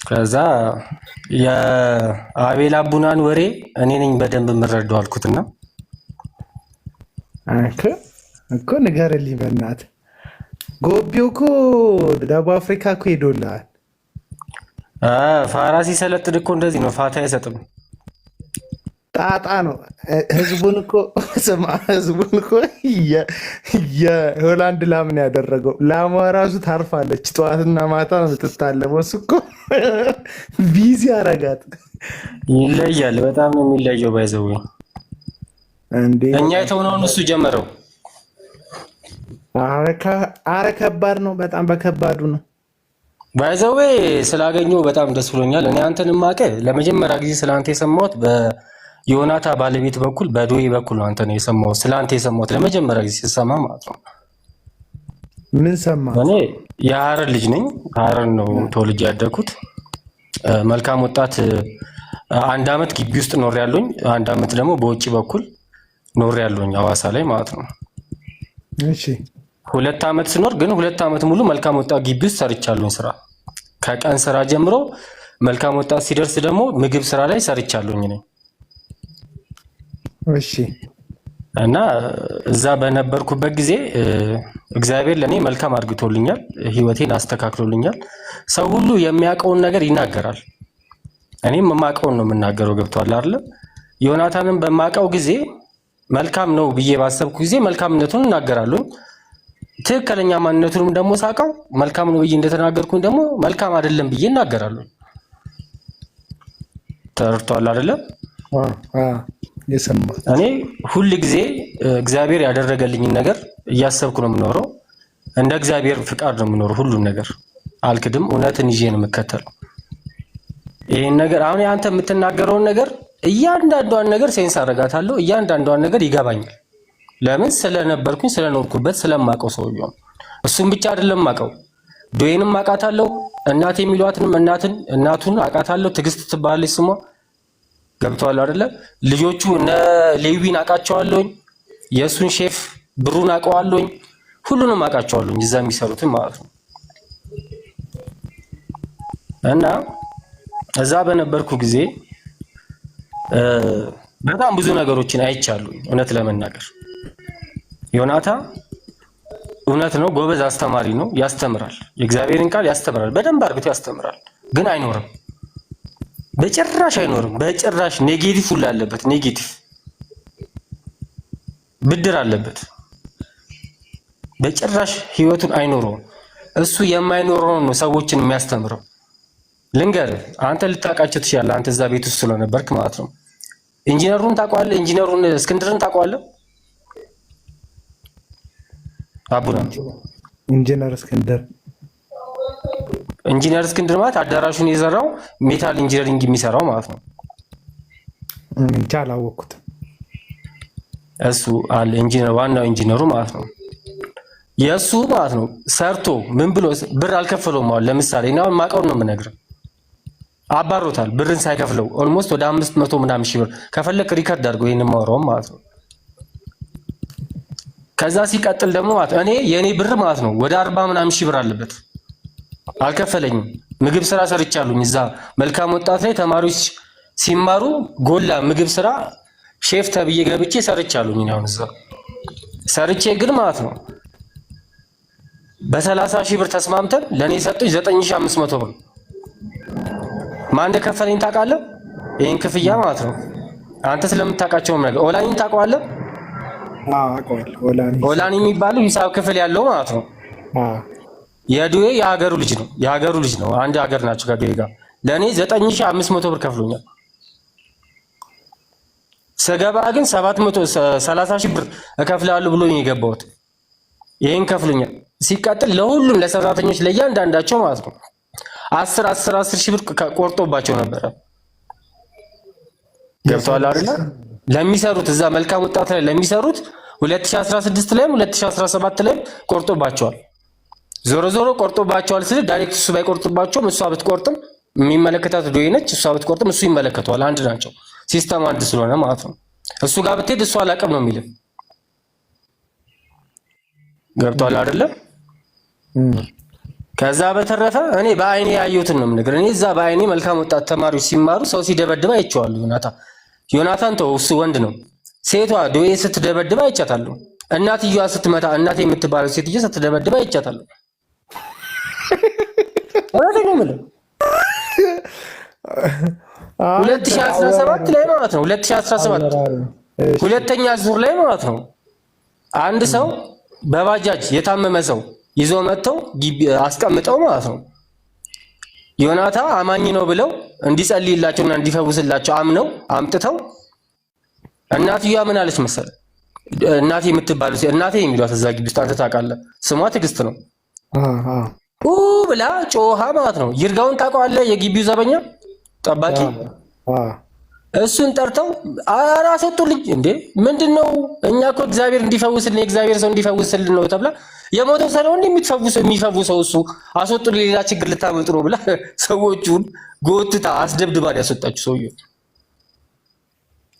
ከዛ የአቤል አቡናን ወሬ እኔ ነኝ በደንብ የምረዳው አልኩትና እኮ ንገርልኝ በእናትህ። ጎቢው እኮ ደቡብ አፍሪካ እኮ ሄዶልሃል። ፋራ ሲሰለጥን እኮ እንደዚህ ነው፣ ፋታ አይሰጥም። ጣጣ ነው። ህዝቡን እኮ የሆላንድ ላምን ያደረገው። ላሟ ራሱ ታርፋለች፣ ጠዋትና ማታ ነው የምትታለበው። እሱ እኮ ቢዚ አረጋት። ይለያል፣ በጣም ነው የሚለየው። ባይዘው እኛ የተሆነውን እሱ ጀመረው። አረ ከባድ ነው፣ በጣም በከባዱ ነው። ባይዘው ስላገኘው በጣም ደስ ብሎኛል። እኔ አንተን ማቀ ለመጀመሪያ ጊዜ ስለአንተ የሰማሁት ዮናታ ባለቤት በኩል በዶይ በኩል ነው። አንተ ነው የሰማሁት፣ ስለአንተ የሰማሁት ለመጀመሪያ ጊዜ ሲሰማ ማለት ነው። ምን ሰማ? እኔ የሐረር ልጅ ነኝ። ሐረር ነው ተወልጄ ያደኩት። መልካም ወጣት 1 አመት ግቢ ውስጥ ኖር ያለኝ፣ 1 አመት ደግሞ በውጪ በኩል ኖር ያለኝ ሐዋሳ ላይ ማለት ነው። እሺ 2 አመት ስኖር ግን 2 አመት ሙሉ መልካም ወጣት ግቢ ውስጥ ሰርቻለሁ። ስራ ከቀን ስራ ጀምሮ መልካም ወጣት ሲደርስ ደግሞ ምግብ ስራ ላይ ሰርቻለሁ ነኝ። እሺ እና እዛ በነበርኩበት ጊዜ እግዚአብሔር ለኔ መልካም አድርጎልኛል፣ ህይወቴን አስተካክሎልኛል። ሰው ሁሉ የሚያውቀውን ነገር ይናገራል፣ እኔም የማውቀውን ነው የምናገረው። ገብቷል አይደል? ዮናታንን በማውቀው ጊዜ መልካም ነው ብዬ ባሰብኩ ጊዜ መልካምነቱን እናገራለሁ። ትክክለኛ ማንነቱንም ደግሞ ሳውቀው መልካም ነው ብዬ እንደተናገርኩኝ ደግሞ መልካም አይደለም ብዬ እናገራለሁ። ተርቷል አይደል? እኔ ሁል ጊዜ እግዚአብሔር ያደረገልኝን ነገር እያሰብኩ ነው የምኖረው። እንደ እግዚአብሔር ፍቃድ ነው የምኖረው። ሁሉን ነገር አልክድም፣ እውነትን ይዤ ነው የምከተለው። ይሄን ነገር አሁን አንተ የምትናገረውን ነገር እያንዳንዷን ነገር ሴንስ አደርጋታለሁ፣ እያንዳንዷን ነገር ይገባኛል። ለምን? ስለነበርኩኝ ስለኖርኩበት ስለማውቀው ሰውየው። እሱም ብቻ አይደለም ማውቀው፣ ዶይንም አውቃታለሁ፣ እናት የሚሏትንም እናቱን አውቃታለሁ። ትዕግስት ትባላለች ስሟ። ገብቷል አይደለ? ልጆቹ እነ ሌዊን አውቃቸዋለሁኝ፣ የእሱን ሼፍ ብሩን አውቀዋለሁኝ፣ ሁሉንም አውቃቸዋለሁኝ እዛ የሚሰሩትን ማለት ነው። እና እዛ በነበርኩ ጊዜ በጣም ብዙ ነገሮችን አይቻሉኝ። እውነት ለመናገር ዮናታ እውነት ነው፣ ጎበዝ አስተማሪ ነው፣ ያስተምራል፣ የእግዚአብሔርን ቃል ያስተምራል፣ በደንብ አድርጎ ያስተምራል። ግን አይኖርም፣ በጭራሽ አይኖርም። በጭራሽ ኔጌቲቭ ሁሉ አለበት። ኔጌቲቭ ብድር አለበት። በጭራሽ ህይወቱን አይኖረውም። እሱ የማይኖረው ነው ሰዎችን የሚያስተምረው። ልንገርህ፣ አንተ ልታውቃቸው ትችላለህ። አንተ እዛ ቤት ውስጥ ስለነበርክ ማለት ነው። ኢንጂነሩን ታውቀዋለህ? ኢንጂነሩን እስክንድርን ታውቀዋለህ? አቡና ኢንጂነር እስክንድር ማለት አዳራሹን የሰራው ሜታል ኢንጂነሪንግ የሚሰራው ማለት ነው። እንጃ አላወቅኩትም። እሱ አለ ኢንጂነር፣ ዋናው ኢንጂነሩ ማለት ነው። የእሱ ማለት ነው ሰርቶ ምን ብሎ ብር አልከፈለውም። አሁን ለምሳሌ እኔ አሁን ማውቀውን ነው የምነግርህ። አባሮታል ብርን ሳይከፍለው ኦልሞስት ወደ 500 ምናምን ሺህ ብር። ከፈለክ ሪከርድ አድርገው ይሄን ማወራው ማለት ነው። ከዛ ሲቀጥል ደግሞ ማለት እኔ የኔ ብር ማለት ነው ወደ 40 ምናምን ሺህ ብር አለበት አልከፈለኝም። ምግብ ስራ ሰርቻለሁኝ እዛ መልካም ወጣት ላይ ተማሪዎች ሲማሩ ጎላ ምግብ ስራ ሼፍ ተብዬ ገብቼ ሰርቻለሁኝ። አሁን እዛ ሰርቼ ግን ማለት ነው በ30 ሺህ ብር ተስማምተን ለኔ ሰጡኝ 9500 ብር። ማን እንደከፈለኝ ታውቃለህ? ይሄን ክፍያ ማለት ነው አንተ ስለምታውቃቸው ነገር ኦላኒን ታውቀዋለህ? አውቀዋለሁ። ኦላኒ የሚባለው ሂሳብ ክፍል ያለው ማለት ነው። የዱዌ የሀገሩ ልጅ ነው። አንድ ሀገር ናቸው ከዱዌ ጋር። ለኔ 9500 ብር ከፍሎኛል። ስገባ ግን 730 ሺህ ብር እከፍላለሁ ብሎ የገባሁት ይሄን ከፍሎኛል። ሲቀጥል ለሁሉም ለሰራተኞች ለእያንዳንዳቸው ማለት ነው 10 ሺህ ብር ቆርጦባቸው ነበረ። ገብቷል አይደል? ለሚሰሩት እዛ መልካም ወጣት ላይ ለሚሰሩት 2016 ላይም 2017 ላይም ቆርጦባቸዋል። ዞሮ ዞሮ ቆርጦባቸዋል ስል ዳይሬክት እሱ ባይቆርጥባቸውም እሷ ብትቆርጥም የሚመለከታት ዱዌ ነች። እሷ ብትቆርጥም እሱ ይመለከተዋል። አንድ ናቸው። ሲስተም አንድ ስለሆነ ማለት ነው። እሱ ጋር ብትሄድ እሱ አላውቅም ነው የሚልህ። ገብቷል አይደለ? ከዛ በተረፈ እኔ በአይኔ ያየሁትን ነው የምነግርህ። እኔ እዛ በአይኔ መልካም ወጣት ተማሪዎች ሲማሩ ሰው ሲደበድብ አይቼዋለሁ። ዮናታን ተው፣ እሱ ወንድ ነው። ሴቷ ዱዌ ስትደበድብ አይቻታለሁ። እናትየዋ ስትመታ እናቴ የምትባለው ሴትዮ ስትደበድብ አይቻታለሁ። ወራቴ ነው የምልህ 2017 ላይ ማለት ነው 2017 ሁለተኛ ዙር ላይ ማለት ነው አንድ ሰው በባጃጅ የታመመ ሰው ይዞ መጥተው አስቀምጠው ማለት ነው ዮናታ አማኝ ነው ብለው እንዲጸልይላቸውና እንዲፈውስላቸው አምነው አምጥተው እናትየዋ ምን አለች መሰለ እናቴ የምትባለው እናቴ የሚሏት እዛ ግቢ ውስጥ አንተ ታውቃለህ፣ ስሟ ትዕግስት ነው። ብላ ጮሃ ማለት ነው። ይርጋውን ታውቀዋለህ? የግቢው ዘበኛ ጠባቂ እሱን ጠርተው ኧረ አስወጡልኝ። እንዴ ምንድነው? እኛ እኮ እግዚአብሔር እንዲፈውስልን የእግዚአብሔር ሰው እንዲፈውስልን ነው ተብላ የሞተው ሰው የሚፈውሰው እሱ አስወጡልኝ፣ ሌላ ችግር ልታመጡ ነው ብላ ሰዎቹን ጎትታ አስደብድባን ያስወጣችሁ ሰውዬው።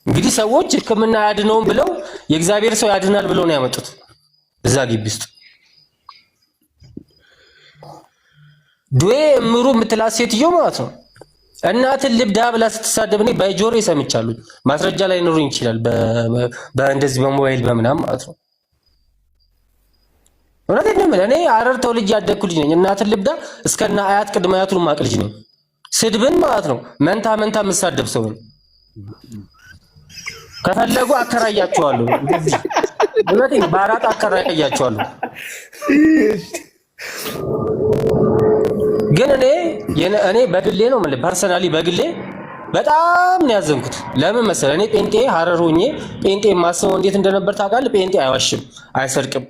እንግዲህ ሰዎች ሕክምና ያድነውን ብለው የእግዚአብሔር ሰው ያድናል ብለው ነው ያመጡት እዛ ግቢ ውስጥ። ዱዌ እምሩ የምትላት ሴትዮ ማለት ነው እናትን ልብዳ ብላ ስትሳደብ እኔ በጆሮዬ ሰምቻለሁ። ማስረጃ ላይ ኖሮኝ ይችላል በእንደዚህ በሞባይል በምናም ማለት ነው። እውነቴን ነው የምልህ። እኔ አረርተው ልጅ ያደግኩ ልጅ ነኝ። እናትን ልብዳ እስከና አያት ቅድመ አያቱን ማቅ ልጅ ነኝ። ስድብን ማለት ነው መንታ የምሳደብ ሰው ነኝ። ከፈለጉ አከራያቸዋለሁ። እንደዚህ እውነቴን በአራት አከራያቸዋለሁ። ግን እኔ በግሌ ነው ማለት ፐርሰናሊ በግሌ በጣም ነው ያዘንኩት። ለምን መሰለህ? እኔ ጴንጤ ሀረር ሆኜ ጴንጤ ማስበው እንዴት እንደነበር ታውቃለህ? ጴንጤ አይዋሽም፣ አይሰርቅም።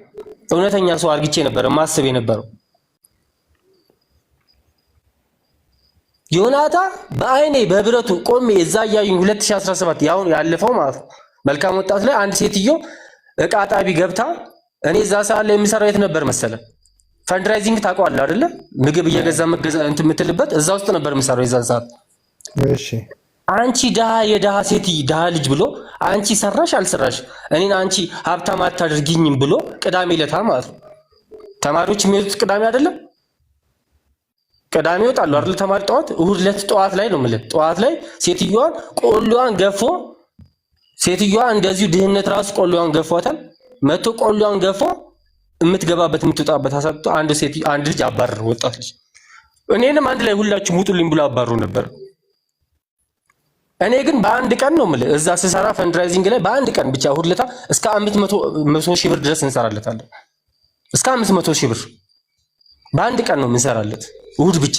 እውነተኛ ሰው አርግቼ ነበር ማስብ የነበረው። ዮናታ በአይኔ በብረቱ ቆሜ እዛ እያዩኝ 2017 ያሁን ያለፈው ማለት ነው መልካም ወጣት ላይ አንድ ሴትዮ እቃ ጣቢ ገብታ እኔ እዛ ሰዓት ላይ የሚሰራው የት ነበር መሰለህ? ፈንድራይዚንግ ታውቀዋለህ አይደለ? ምግብ እየገዛ እንትን የምትልበት እዛ ውስጥ ነበር የምሰራው የዛን ሰዓት። እሺ አንቺ የድሃ ሴት ድሃ ልጅ ብሎ አንቺ ሰራሽ አልሰራሽ እኔን አንቺ ሀብታም አታደርጊኝም ብሎ ቅዳሜ ዕለት ማለት ነው ተማሪዎች የሚወጡት ቅዳሜ አይደለም? ቅዳሜ ይወጣሉ አይደል ተማሪ ጠዋት። እሁድ ዕለት ጠዋት ላይ ነው የምልህ። ጠዋት ላይ ሴትዮዋን ቆሎዋን ገፎ ሴትዮዋ እንደዚሁ ድህነት ራሱ ቆሎዋን ገፏታል። መቶ ቆሎዋን ገፎ የምትገባበት የምትወጣበት አሳጥቶ አንድ ልጅ አባረረ፣ ወጣት ልጅ። እኔንም አንድ ላይ ሁላችሁም ውጡልኝ ብሎ አባረሩ ነበር። እኔ ግን በአንድ ቀን ነው የምልህ እዛ ስሰራ ፈንድራይዚንግ ላይ በአንድ ቀን ብቻ እሁድ ዕለት እስከ 500 ሺህ ብር ድረስ እንሰራለታለን። እስከ 500 ሺህ ብር በአንድ ቀን ነው የምንሰራለት እሁድ ብቻ።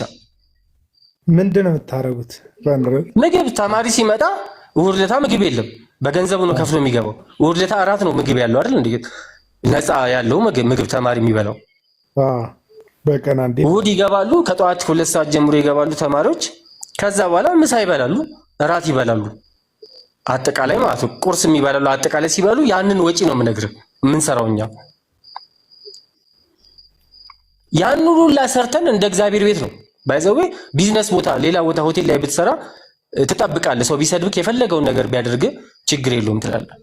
ምንድን ነው የምታደርጉት? ምግብ ተማሪ ሲመጣ እሁድ ዕለት ምግብ የለም፣ በገንዘቡ ነው ከፍሎ የሚገባው። እሁድ ዕለት እራት ነው ምግብ ያለው አይደል እንዴ? ነፃ ያለው ምግብ ተማሪ የሚበላው በቀን አንዴ። እሁድ ይገባሉ፣ ከጠዋት 2 ሰዓት ጀምሮ ይገባሉ ተማሪዎች። ከዛ በኋላ ምሳ ይበላሉ፣ እራት ይበላሉ፣ አጠቃላይ ማለት ነው ቁርስ የሚበላሉ። አጠቃላይ ሲበሉ ያንን ወጪ ነው የምነግርህ የምንሰራው እኛ። ያን ሁሉ ሰርተን እንደ እግዚአብሔር ቤት ነው ባይዘዌ። ቢዝነስ ቦታ ሌላ ቦታ ሆቴል ላይ ብትሰራ ትጠብቃለህ። ሰው ቢሰድብክ የፈለገውን ነገር ቢያደርግ ችግር የለውም ትላለህ።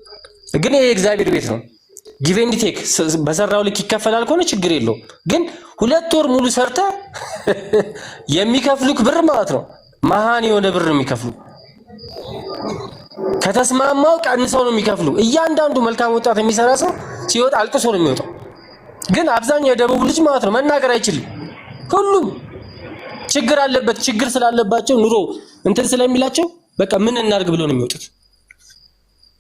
ግን ይሄ የእግዚአብሔር ቤት ነው። ጊቭ ኤንድ ቴክ በሰራው ልክ ይከፈላል ከሆነ ችግር የለውም። ግን 2 ወር ሙሉ ሰርተ የሚከፍሉክ ብር ማለት ነው መሃን የሆነ ብር ነው የሚከፍሉ። ከተስማማው ቀንሰው ነው የሚከፍሉ። እያንዳንዱ መልካም ወጣት የሚሰራ ሰው ሲወጣ አልቅሶ ነው የሚወጣው። ግን አብዛኛው የደቡብ ልጅ ማለት ነው መናገር አይችልም። ሁሉም ችግር አለበት። ችግር ስላለባቸው ኑሮ እንትን ስለሚላቸው በቃ ምን እናርግ ብለው ነው የሚወጡት።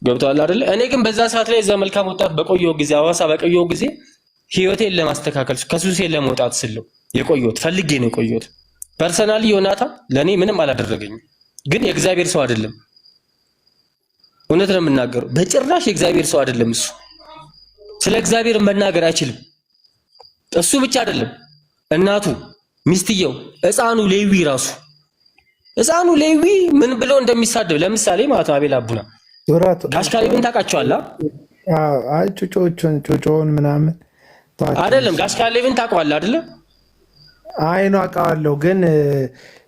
ገብቷል አይደለ? እኔ ግን በዛ ሰዓት ላይ እዛ መልካም ወጣት በቆየው ጊዜ ሐዋሳ በቆየው ጊዜ ህይወቴን ለማስተካከል ከሱሴ ለመውጣት ስለው የቆየሁት ፈልጌ ነው የቆየሁት። ፐርሰናሊ ዮናታን ለኔ ምንም አላደረገኝም። ግን የእግዚአብሔር ሰው አይደለም። እውነት ነው የምናገረው። በጭራሽ የእግዚአብሔር ሰው አይደለም። እሱ ስለ እግዚአብሔር መናገር አይችልም። እሱ ብቻ አይደለም፣ እናቱ፣ ሚስትየው፣ ሕፃኑ ሌዊ ራሱ ሕፃኑ ሌዊ ምን ብሎ እንደሚሳደብ ለምሳሌ ማለት ነው አቤል አቡና ጋሽ ካሌብን ታውቃቸዋለህ? አይ ጩጮውን ምናምን አይደለም። ጋሽ ካሌብን ታውቀዋለህ አይደለ? አይ ነው አውቀዋለሁ፣ ግን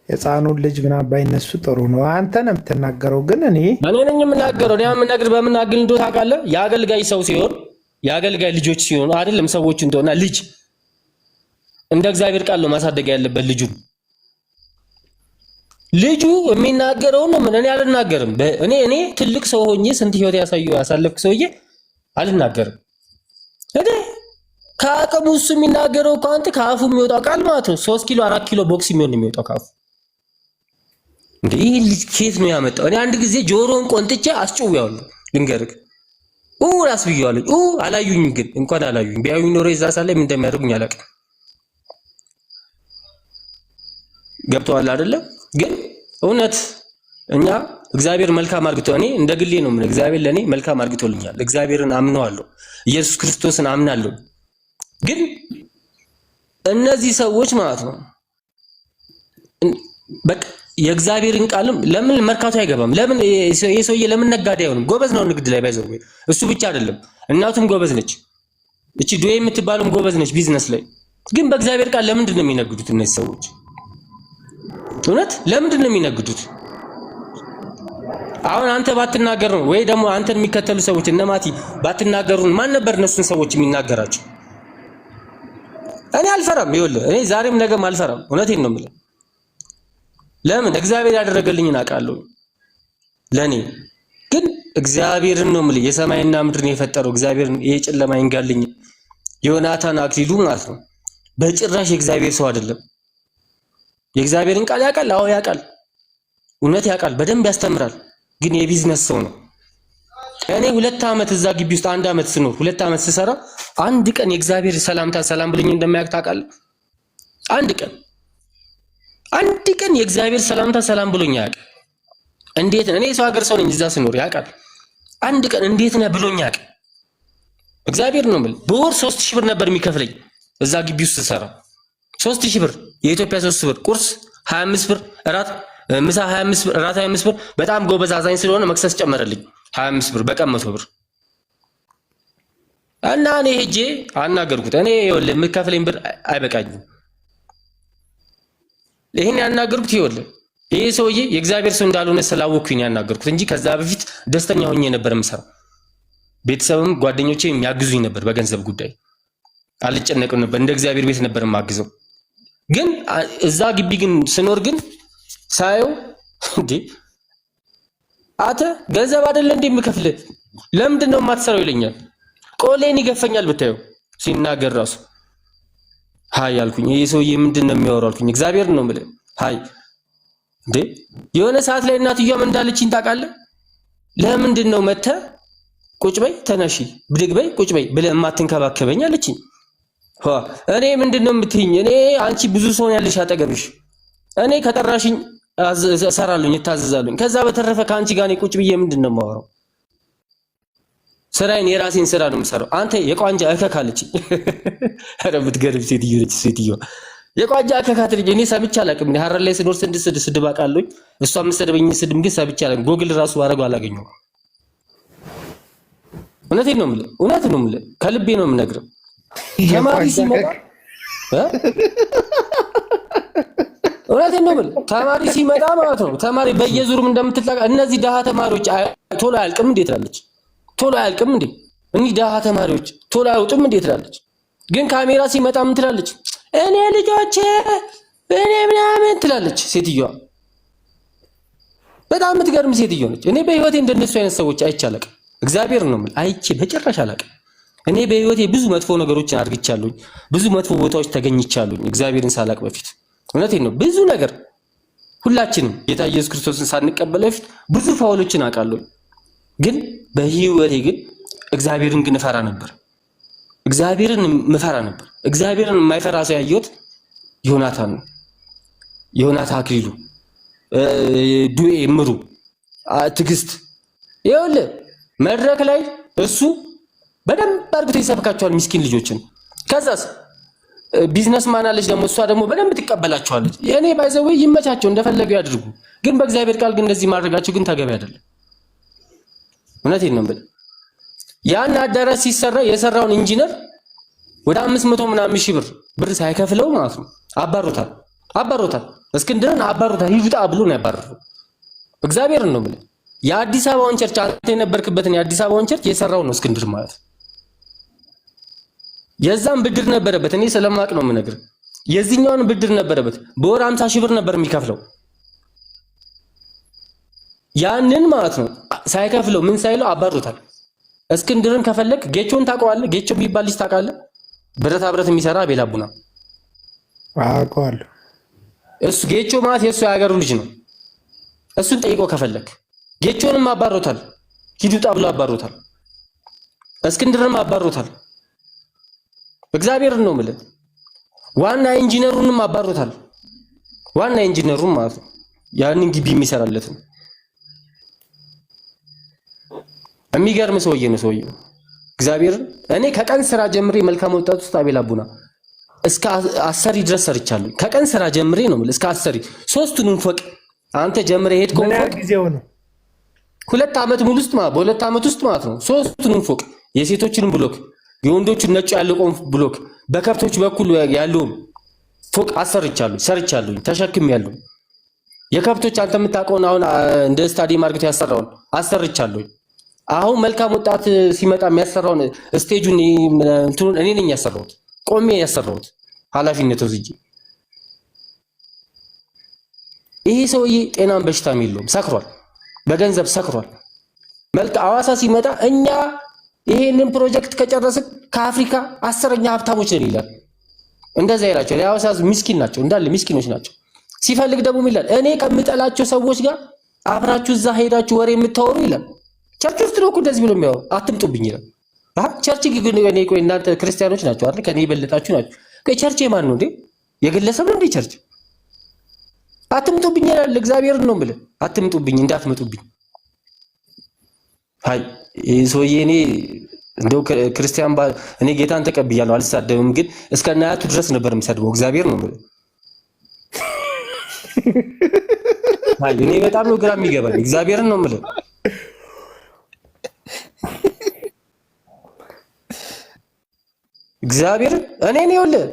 የሕፃኑን ልጅ ምናምን ባይነሱ ጥሩ ነው። አንተ ነው የምትናገረው፣ ግን እኔ ነኝ የምናገረው። እኔ የምናገር በምን አግል እንደው ታውቃለህ? የአገልጋይ ሰው ሲሆን የአገልጋይ ልጆች ሲሆኑ አይደለም ሰዎች እንደሆነ ልጅ እንደ እግዚአብሔር ቃል ነው ማሳደግ ያለበት ልጁ የሚናገረው ነው። ምን እኔ አልናገርም። እኔ ትልቅ ሰው ሆኜ ስንት ህይወት ያሳለፍኩ ሰውዬ አልናገርም። እኔ ከአቅሙ እሱ የሚናገረው ከአንተ ከአፉ የሚወጣው ቃል ማለት ነው 3 ኪሎ 4 ኪሎ ቦክስ የሚሆን የሚወጣው ከአፉ። እንዴ ይህ ልጅ ከየት ነው ያመጣው? እኔ አንድ ጊዜ ጆሮን ቆንጥጬ አስጭውያለሁ። ልንገርህ ራስ ብየዋለሁ። አላዩኝ፣ ግን እንኳን አላዩኝ። ቢያዩኝ ኖሮ የዛ ሳለ ምን እንደሚያደርጉኝ አላውቅም። ገብተዋል አይደለ? ግን እውነት እኛ እግዚአብሔር መልካም አርግቶ እኔ እንደ ግሌ ነው ምን እግዚአብሔር ለኔ መልካም አርግቶልኛል። እግዚአብሔርን አምነዋለሁ፣ ኢየሱስ ክርስቶስን አምናለሁ። ግን እነዚህ ሰዎች ማለት ነው በቃ የእግዚአብሔርን ቃልም ለምን መርካቶ አይገባም? ለምን የሰውዬ ለምን ነጋዴ አይሆንም? ጎበዝ ነው ንግድ ላይ ባይዘው። እሱ ብቻ አይደለም እናቱም ጎበዝ ነች። እቺ ዱዌ የምትባለውም ጎበዝ ነች ቢዝነስ ላይ። ግን በእግዚአብሔር ቃል ለምንድን ነው የሚነግዱት እነዚህ ሰዎች? እውነት ለምንድን ነው የሚነግዱት? አሁን አንተ ባትናገር ነው ወይ ደግሞ አንተን የሚከተሉ ሰዎች እነማቲ ባትናገሩ ማን ነበር እነሱን ሰዎች የሚናገራቸው? እኔ አልፈራም። ይኸውልህ እኔ ዛሬም ነገም አልፈራም። እውነቴን ነው የምልህ። ለምን እግዚአብሔር ያደረገልኝን አውቃለሁ። ለኔ ግን እግዚአብሔርን ነው የምልህ። የሰማይና ምድርን የፈጠረው እግዚአብሔርን ይሄ ጨለማ ይንጋልኝ ዮናታን አክሊሉ ማለት ነው በጭራሽ የእግዚአብሔር ሰው አይደለም። የእግዚአብሔርን ቃል ያውቃል። አዎ ያውቃል። እውነት ያውቃል። በደንብ ያስተምራል። ግን የቢዝነስ ሰው ነው። እኔ 2 ዓመት እዛ ግቢ ውስጥ 1 ዓመት ስኖር 2 ዓመት ስሰራ አንድ ቀን የእግዚአብሔር ሰላምታ ሰላም ብለኝ እንደማያውቅ ታውቃለህ? አንድ ቀን የእግዚአብሔር ሰላምታ ሰላም ብሎኝ ያውቃል? እንዴት እኔ ሰው ሀገር ሰው ነኝ። እዛ ስኖር ያውቃል። አንድ ቀን እንዴት ነህ ብሎኝ ያውቃል? እግዚአብሔር ነው የምልህ። በወር 3000 ብር ነበር የሚከፍለኝ እዛ ግቢ ውስጥ ስሰራ 3000 ብር የኢትዮጵያ 3 ብር፣ ቁርስ 25 ብር፣ እራት ምሳ 25 ብር፣ እራት 25 ብር። በጣም ጎበዝ አዛኝ ስለሆነ መክሰስ ጨመረልኝ 25 ብር፣ በቀን 100 ብር። እና እኔ ሄጄ አናገርኩት። እኔ ይኸውልህ የምከፍለኝ ብር አይበቃኝም። ይሄን ያናገርኩት ይኸውልህ ይሄ ሰውዬ የእግዚአብሔር ሰው እንዳልሆነ ስላወቅኩኝ ያናገርኩት እንጂ ከዛ በፊት ደስተኛ ሆኜ ነበር የምሰራው። ቤተሰብም ጓደኞቼም ያግዙኝ ነበር በገንዘብ ጉዳይ። አልጨነቅም ነበር። እንደ እግዚአብሔር ቤት ነበር የማግዘው። ግን እዛ ግቢ ግን ስኖር ግን ሳየው እንዴ አተ ገንዘብ አይደለ እንዴ የምከፍልህ ለምንድን ነው የማትሰራው ይለኛል። ቆሌን ይገፈኛል ብታየው ሲናገር ራሱ ሃይ አልኩኝ። ይሄ ሰውዬ ምንድን ነው የሚያወራው አልኩኝ። እግዚአብሔር ነው የምልህ ሃይ እንዴ የሆነ ሰዓት ላይ እናትየዋ ምን እንዳለችኝ ታውቃለህ? ለምንድን ነው መተህ ቁጭ በይ ተነሺ ብድግ በይ ቁጭ በይ ብለህ የማትንከባከበኝ አለችኝ። እኔ ምንድን ነው የምትይኝ? እኔ አንቺ ብዙ ሰው ያለሽ አጠገብሽ፣ እኔ ከጠራሽኝ እሰራለሁኝ እታዘዛለሁኝ። ከዛ በተረፈ ከአንቺ ጋር እኔ ቁጭ ብዬ ምንድን ነው የማወራው? ስራዬን የራሴን ስራ ነው የምሰራው። አንተ የቋንጃ እከክ አለችኝ። ኧረ የምትገርም ሴትዮ ነች ሴትዮዋ። የቋንጃ እከክ አለችኝ። እኔ ሰምቼ አላውቅም። እኔ ሀረር ላይ ስኖር ስድብ አውቃለሁኝ። እሷ የምትሰድበኝ ስድብ ግን ሰምቼ አላውቅም። ጎግል ራሱ ባደረገው አላገኘሁም። እውነቴን ነው የምልህ፣ እውነት ነው የምልህ፣ ከልቤ ነው የምነግርህ። ተማሪ ሲመጣ እውነቴን ነው የምልህ፣ ተማሪ ሲመጣ ማለት ነው ተማሪ በየዙሩም እንደምትጠቃ እነዚህ ደሃ ተማሪዎች ቶሎ አያልቅም እንዴ ትላለች። ቶሎ አያልቅም እንዴ እኒ ደሃ ተማሪዎች ቶሎ አይወጡም እንዴ ትላለች። ግን ካሜራ ሲመጣ ምን ትላለች? እኔ ልጆቼ እኔ ምናምን ትላለች ሴትዮዋ። በጣም የምትገርም ሴትዮ ነች። እኔ በህይወቴ እንደነሱ አይነት ሰዎች አይቼ አላውቅም። እግዚአብሔር ነው የምልህ፣ አይቼ በጭራሽ አላውቅም። እኔ በህይወቴ ብዙ መጥፎ ነገሮችን አድርግቻለሁኝ፣ ብዙ መጥፎ ቦታዎች ተገኝቻለሁኝ እግዚአብሔርን ሳላውቅ በፊት። እውነቴን ነው። ብዙ ነገር ሁላችንም ጌታ ኢየሱስ ክርስቶስን ሳንቀበል በፊት ብዙ ፋውሎችን አውቃለሁ። ግን በህይወቴ ግን እግዚአብሔርን ግን እፈራ ነበር። እግዚአብሔርን ምፈራ ነበር። እግዚአብሔርን የማይፈራ ሰው ያየሁት ዮናታን ነው። ዮናታን አክሊሉ፣ ዱኤ ምሩ፣ ትግስት ይኸውልህ መድረክ ላይ እሱ በደንብ አድርጎ ይሰብካቸዋል ምስኪን ልጆችን። ከዛስ ቢዝነስ ማን አለች ደግሞ እሷ ደግሞ በደንብ ትቀበላቸዋለች። የኔ ባይዘው ይመቻቸው እንደፈለገው ያድርጉ። ግን በእግዚአብሔር ቃል ግን እንደዚህ ማድረጋቸው ግን ተገቢ አይደለም። እውነቴን ነው። ያን አዳራሽ ሲሰራ የሰራውን ኢንጂነር ወደ 500 ምናምን ሺህ ብር ሳይከፍለው ማለት ነው አባሮታል። እስክንድርን አባሮታል። ይውጣ ብሎ ነው ያባረረው። እግዚአብሔርን ነው የምልህ። የአዲስ አበባውን ቸርች አንተ የነበርክበትን የአዲስ አበባውን ቸርች የሰራው ነው እስክንድር ማለት። የዛም ብድር ነበረበት። እኔ ስለማቅ ነው የምነግርህ። የዚህኛውን ብድር ነበረበት። በወር 50 ሺህ ብር ነበር የሚከፍለው። ያንን ማለት ነው ሳይከፍለው ምን ሳይለው አባሮታል። እስክንድርን ከፈለክ ጌቾን ታውቀዋለህ? ጌቾ የሚባል ልጅ ታውቃለህ? ብረታ ብረት የሚሰራ ቤላ ቡና አውቀዋለሁ። እሱ ጌቾ ማለት የሱ ያገሩ ልጅ ነው። እሱን ጠይቆ ከፈለክ ጌቾንም አባሮታል። ሂዱጣ ብሎ አባሮታል። እስክንድርንም አባሮታል። እግዚአብሔርን ነው የምልህ። ዋና ኢንጂነሩንም አባሮታል። ዋና ኢንጂነሩን ማለት ነው ያንን ግቢ የሚሰራለት ነው። የሚገርም ሰውዬ ነው ሰውዬው። እግዚአብሔርን እኔ ከቀን ስራ ጀምሬ መልካም ወጣት ውስጥ አቤል አቡና እስከ 10 ድረስ ሰርቻለሁ። ከቀን ስራ ጀምሬ ነው የምልህ እስከ 10 ሶስቱንም ፎቅ አንተ ጀምሬ ሄድከው ፎቅ ጊዜው ነው 2 ዓመት ሙሉ ውስጥ ማለት በ2 ዓመት ውስጥ ማለት ነው ሶስቱንም ፎቅ የሴቶችን ብሎክ የወንዶችን ነጭ ያለቆም ብሎክ በከብቶች በኩል ያለው ፎቅ ሰርቻለሁ ተሸክሜያለሁ። የከብቶች አንተ የምታውቀውን አሁን እንደ ስታዲየም አድርገው ያሰራውን አሰርቻለሁ። አሁን መልካም ወጣት ሲመጣ የሚያሰራውን ስቴጁን እንትኑን እኔ ነኝ ያሰራሁት፣ ቆሜ ያሰራሁት ኃላፊነት ወስጄ። ይሄ ሰውዬ ጤናን በሽታም የለውም፣ ሰክሯል፣ በገንዘብ ሰክሯል። ሐዋሳ ሲመጣ እኛ ይሄንን ፕሮጀክት ከጨረስን ከአፍሪካ 10ኛ ሀብታሞች ነን ይላል። እንደዛ ይላቸው። የሐዋሳ ምስኪን ናቸው፣ እንዳለ ምስኪኖች ናቸው። ሲፈልግ ደግሞ ይላል እኔ ከምጠላቸው ሰዎች ጋር አብራችሁ እዛ ሄዳችሁ ወሬ የምታወሩ ይላል። ቸርች ውስጥ ነው እኮ እንደዚህ ብሎ የሚያወሩ አትምጡብኝ ይላል። ቸርች ግን እኔ ቆይ እናንተ ክርስቲያኖች ናቸው አይደል? ከኔ የበለጣችሁ ናቸው። ቆይ ቸርች የማን ነው እንዴ? የግለሰብ ነው እንዴ ቸርች? አትምጡብኝ ይላል። እግዚአብሔርን ነው የምልህ፣ አትምጡብኝ፣ እንዳትመጡብኝ። አይ ይሄ ሰውዬ እኔ እንደው ክርስቲያን እኔ ጌታን ተቀብያለሁ አልሳደብም፣ ግን እስከ እናያቱ ድረስ ነበር የምሰድበው። እግዚአብሔር ነው የምልህ። አይ እኔ በጣም ነው ግራ የሚገባኝ። እግዚአብሔርን ነው የምልህ። እግዚአብሔር እኔ ነው ይኸውልህ